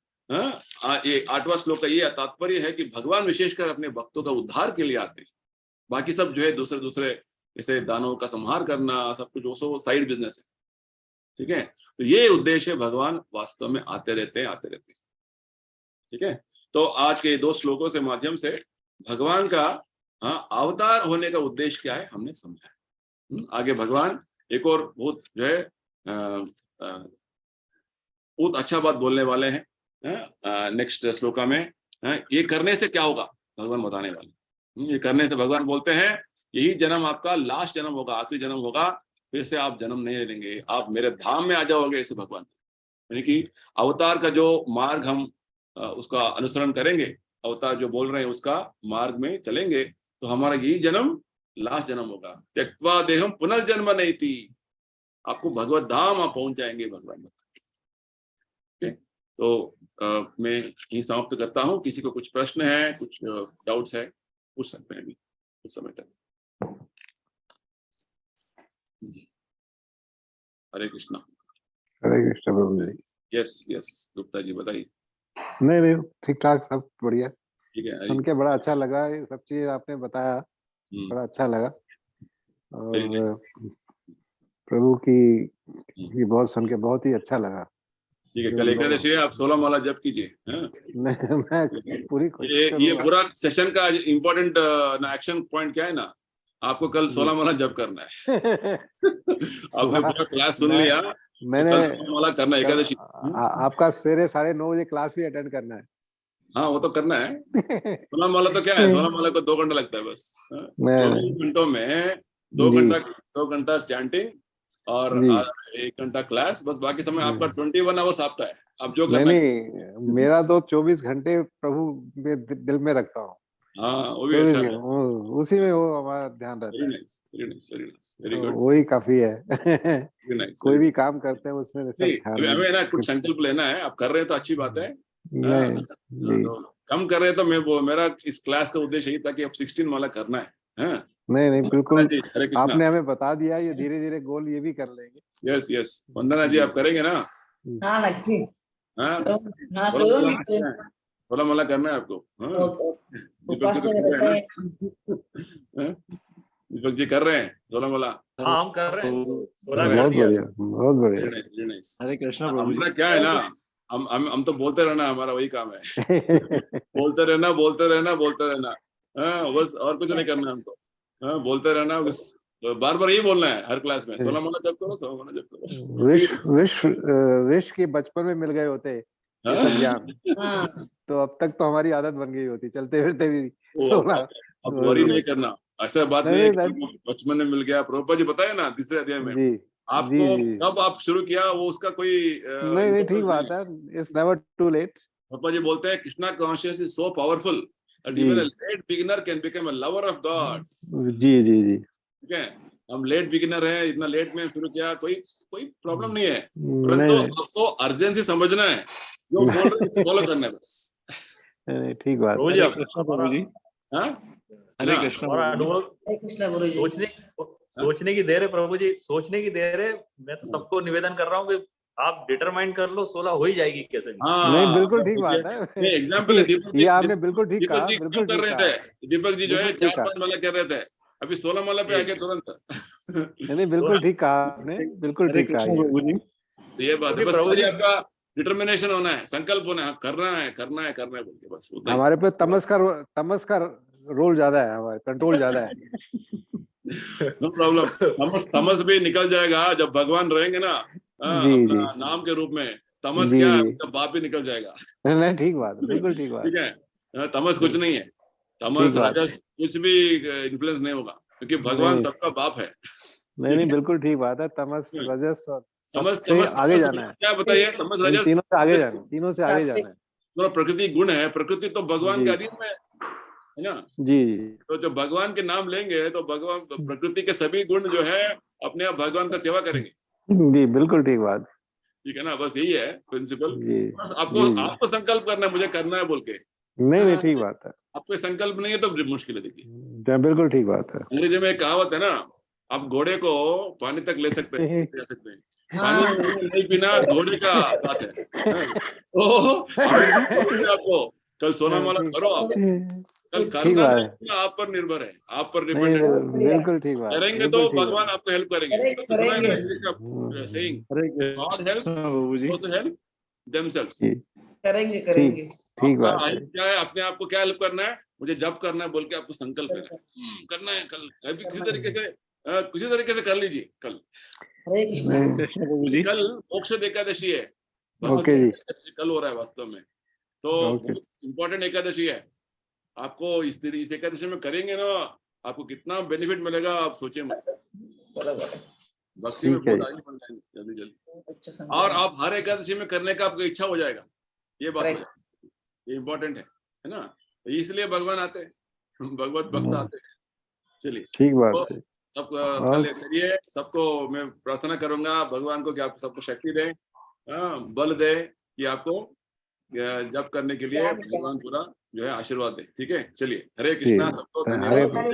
ये 8वां श्लोक का ये तात्पर्य है कि भगवान विशेषकर अपने भक्तों का उद्धार के लिए आते हैं, बाकी सब जो है दूसरे जैसे दानों का संहार करना सब कुछ वो साइड बिजनेस है, ठीक है। तो ये उद्देश्य भगवान वास्तव में आते रहते हैं, ठीक है। तो आज के 2 श्लोकों से माध्यम से भगवान का अवतार होने का उद्देश्य क्या है हमने समझा। आगे भगवान एक और बहुत जो है बहुत अच्छा बात बोलने वाले हैं नेक्स्ट श्लोका में। ये करने से क्या होगा भगवान बताने वाले। ये करने से भगवान बोलते हैं यही जन्म आपका लास्ट जन्म होगा, आखिरी जन्म होगा, फिर से आप जन्म नहीं लेंगे, आप मेरे धाम में आ जाओगे, ऐसे भगवान। यानी कि अवतार का जो मार्ग हम उसका अनुसरण करेंगे, अवतार जो बोल रहे हैं उसका मार्ग में चलेंगे, तो हमारा यही जन्म लास्ट जन्म होगा। त्यक्त्वा देहम पुनर्जन्म नहीं थी, आपको भगवत धाम आप पहुंच जाएंगे भगवान। ठीक, तो मैं यही समाप्त करता हूँ। किसी को कुछ प्रश्न है, कुछ डाउट्स है, पूछ सकते हैं अभी कुछ समय तक। हरे कृष्णा। हरे कृष्ण प्रभु जी। यस गुप्ता जी बताइए। नहीं ठीक ठाक, सब बढ़िया, ठीक है। सुन के बड़ा अच्छा लगा, ये सब चीज आपने बताया, बड़ा अच्छा लगा। और प्रभु की ये बहुत सुन के बहुत ही अच्छा लगा। ठीक है, कल एकादशी है, आप 16 माला जप कीजिए। मैं पूरी कोशिश ये पूरा सेशन का इम्पोर्टेंट एक्शन पॉइंट क्या है ना, आपको कल 16 माला जप करना है। आपने पूरा क्लास सुन लिया, मैंने तो कल 16 माला करना है एकादशी। आपका सवेरे 9:30 बजे क्लास भी अटेंड करना है। हाँ वो तो करना है। 16 माला तो क्या है, 16 माला को 2 घंटा लगता है बस। 24 घंटों में 2 घंटा चैंटिंग और 1 घंटा क्लास, बस बाकी समय आपका 21 आवर्स आपका है। आप जो करना नहीं मेरा तो 24 घंटे प्रभु में दिल में रखता हूँ। हाँ वो भी 24 अच्छा है। उसी में वो हमारा ध्यान वेरी रहता है। Nice, very nice, very nice, very तो गुड, वही काफी है। वेरी नाइस, कोई वेरी भी नाइस। काम करते हैं उसमें सब नहीं ध्यान अभी हमें ना कुछ कुछ संकल्प लेना है, आप कर रहे हैं तो अच्छी बात है। हाँ, नहीं जी तो कम कर रहे हैं तो मैं वो मेरा इस क्लास का उद्देश्य यही था कि अब 16 माला करना है। हाँ, नहीं नहीं वंदना बिल्कुल जी हरे कृष्णा। आपने हमें बता दिया, ये धीरे धीरे गोल ये भी कर लेंगे। यस यस, वंदना जी जी आप करेंगे ना? हाँ नक्की हाँ, हाँ 16 माला करूंगी करना है, 16 माला करना है आपको। हाँ, दीपक जी उपास तो में कर रहे रहता हैं है। ना? हाँ, दीपक जी कर रहे हैं 16 माला। हाँ हम कर रहे हैं, 16 कर बहुत दिया। बढ़िया बहुत बढ़िया। Very nice, very nice. Hare Krishna प्रभु जी। हमारा क्या है ना, हम तो बोलते रहना, हमारा वही काम है। बोलते रहना, बोलते रहना, बोलते रहना। हाँ, बस और कुछ नहीं करना हमको। हाँ, बोलते रहना बस, बार बार यही बोलना है हर क्लास में, 16 माला जप करो, 16 माला जप करो। विश के बचपन में मिल गए होते ये सब ज्ञान, हाँ तो अब तक तो हमारी आदत बन गई होती चलते फिरते भी वो 16 अब वरी नहीं रोज। करना, ऐसा बात नहीं नहीं है नहीं कि बचपन में मिल गया। प्रभुपाद जी बताए ना तीसरे अध्याय में, जी जी आपको जी कब आप शुरू किया वो उसका कोई नहीं नहीं ठीक इम्पोर्टेंस नहीं बात है। है, it's never too late. Prabhupada ji बोलते हैं Krishna conscious is so powerful that जी even a late beginner can become a lover of God. जी जी जी ठीक है, हम लेट बिगिनर है, इतना लेट में शुरू किया, कोई कोई प्रॉब्लम नहीं है, नहीं परंतु नहीं आपको अर्जेंसी समझना है, जो बोल रहे हैं फॉलो करना है बस। नहीं, ठीक बात प्रभु है। जी हरे आप कृष्णा प्रभु जी। हाँ हरे ना, कृष्णा हमारा प्रभु जी। अनुभव हरे कृष्णा गुरु जी। सोचने की देर है प्रभु जी, सोचने की देर है। मैं तो सबको निवेदन कर रहा हूँ कि आप डिटरमाइन कर लो, 16 हो ही जाएगी कैसे भी। नहीं हाँ बिल्कुल तो ठीक देखिए, बात है। नहीं एग्जाम्पल है दीपक जी, ये आपने बिल्कुल ठीक दीपक कहा, जी कम बिल्कुल कर ठीक रहे कहा, थे, दीपक जी जो है बिल्कुल ठीक 4-5 माला कर रहे थे, अभी 16 माला पे जी, आके तुरंत। नहीं नहीं बिल्कुल ठीक कहा आपने, बिल्कुल हरे ठीक कहा कृष्णा ये। प्रभु जी। तो ये बात है, क्योंकि बस प्रभु खाली जी आपका डिटर्मिनेशन होना है, संकल्प होना है, हाँ, करना है करना है करना है बोल के, बस उतना ही। हमारे पे तमस का रोल ज्यादा है, हमारे कंट्रोल ज्यादा है। नो प्रॉब्लम, तमस तमस भी निकल जाएगा जब भगवान रहेंगे ना। जी जी अपना नाम के रूप में, तमस जी क्या है, जी उसका बाप भी निकल जाएगा। नहीं ठीक बात है, बिल्कुल ठीक बात ठीक है, तमस कुछ नहीं है, ठीक तमस बात है। रजस कुछ भी इन्फ्लुएंस नहीं होगा, क्योंकि भगवान नहीं सबका बाप है। नहीं ठीक नहीं है, बिल्कुल ठीक बात है, तमस रजस और तमस सबसे तमस आगे तमस जाना है, क्या बताइए, तमस इन रजस तीनों से आगे जाना है, तीनों से आगे जाना है। पूरा प्रकृति गुण है, प्रकृति तो भगवान जी के अधीन में है ना। जी तो जब भगवान के नाम लेंगे तो भगवान प्रकृति के सभी गुण जो है अपने आप भगवान का सेवा करेंगे। जी बिल्कुल ठीक बात। ठीक है ना, बस यही है प्रिंसिपल। जी बस आपको जी जी आपको संकल्प करना है, मुझे करना है बोल के। नहीं नहीं हाँ ठीक बात है, आपको संकल्प नहीं है तो मुश्किल है। देखिए बिल्कुल ठीक बात है। अंग्रेजी में एक कहावत है ना, आप घोड़े को पानी तक ले सकते हैं, लेके जा सकते हैं, पानी हाँ नहीं पीना घोड़े का बात है। हाँ, तो हम बोलेंगे आपको कल सोना माला ठीक करो, आप कल ठीक करना बात नहीं है। करना आप पर निर्भर है, आप पर नहीं डिपेंडेंट। बिल्कुल ठीक बात, करेंगे तो बिल्कुल ठीक भगवान बात। आपको हेल्प करेंगे। करेंगे तो सुना है ना करेंगे इंग्लिश का सेइंग, हरे गॉड हेल्प कृष्णा प्रभु जी। दोस हेल्प देमसेल्व्स। जी करेंगे ठीक करेंगे। ठीक आपका बात है। हेल्प क्या है, अपने आप को क्या हेल्प करना है, मुझे जब करना है बोल के आपको संकल्प लेना है। करना है कल, कभी किसी तरीके से किसी तरीके से कर लीजिए कल। हरे कृष्णा। नहीं कृष्णा प्रभु जी। कल मोक्ष एकादशी है, ओके जी एकादशी कल हो रहा है वास्तव में, तो ओके बहुत इंपॉर्टेंट एकादशी है। आपको इस एकादशी में करेंगे ना, आपको कितना बेनिफिट मिलेगा आप सोचे मत। बराबर भक्ति में ठीक है बहुत जी आगे बढ़ जाएंगे जल्दी जल्दी, बहुत अच्छा और समझा। आप हर एकादशी में करने का आपको इच्छा हो जाएगा, ये बात हो करेक्ट जाएगी। ये इम्पोर्टेंट है ना, तो इसलिए भगवान आते हैं, भगवत भक्त आते हैं। चलिए, ठीक तो बात है। सब और कल करिए, सबको मैं प्रार्थना करूंगा भगवान को कि आप सबको शक्ति दें, बल दे, कि आपको जप करने के लिए ज्ञान ज्ञान भगवान पूरा जो है आशीर्वाद दे। ठीक है, चलिए, हरे कृष्णा, ठीक सबको हरे धन्यवाद।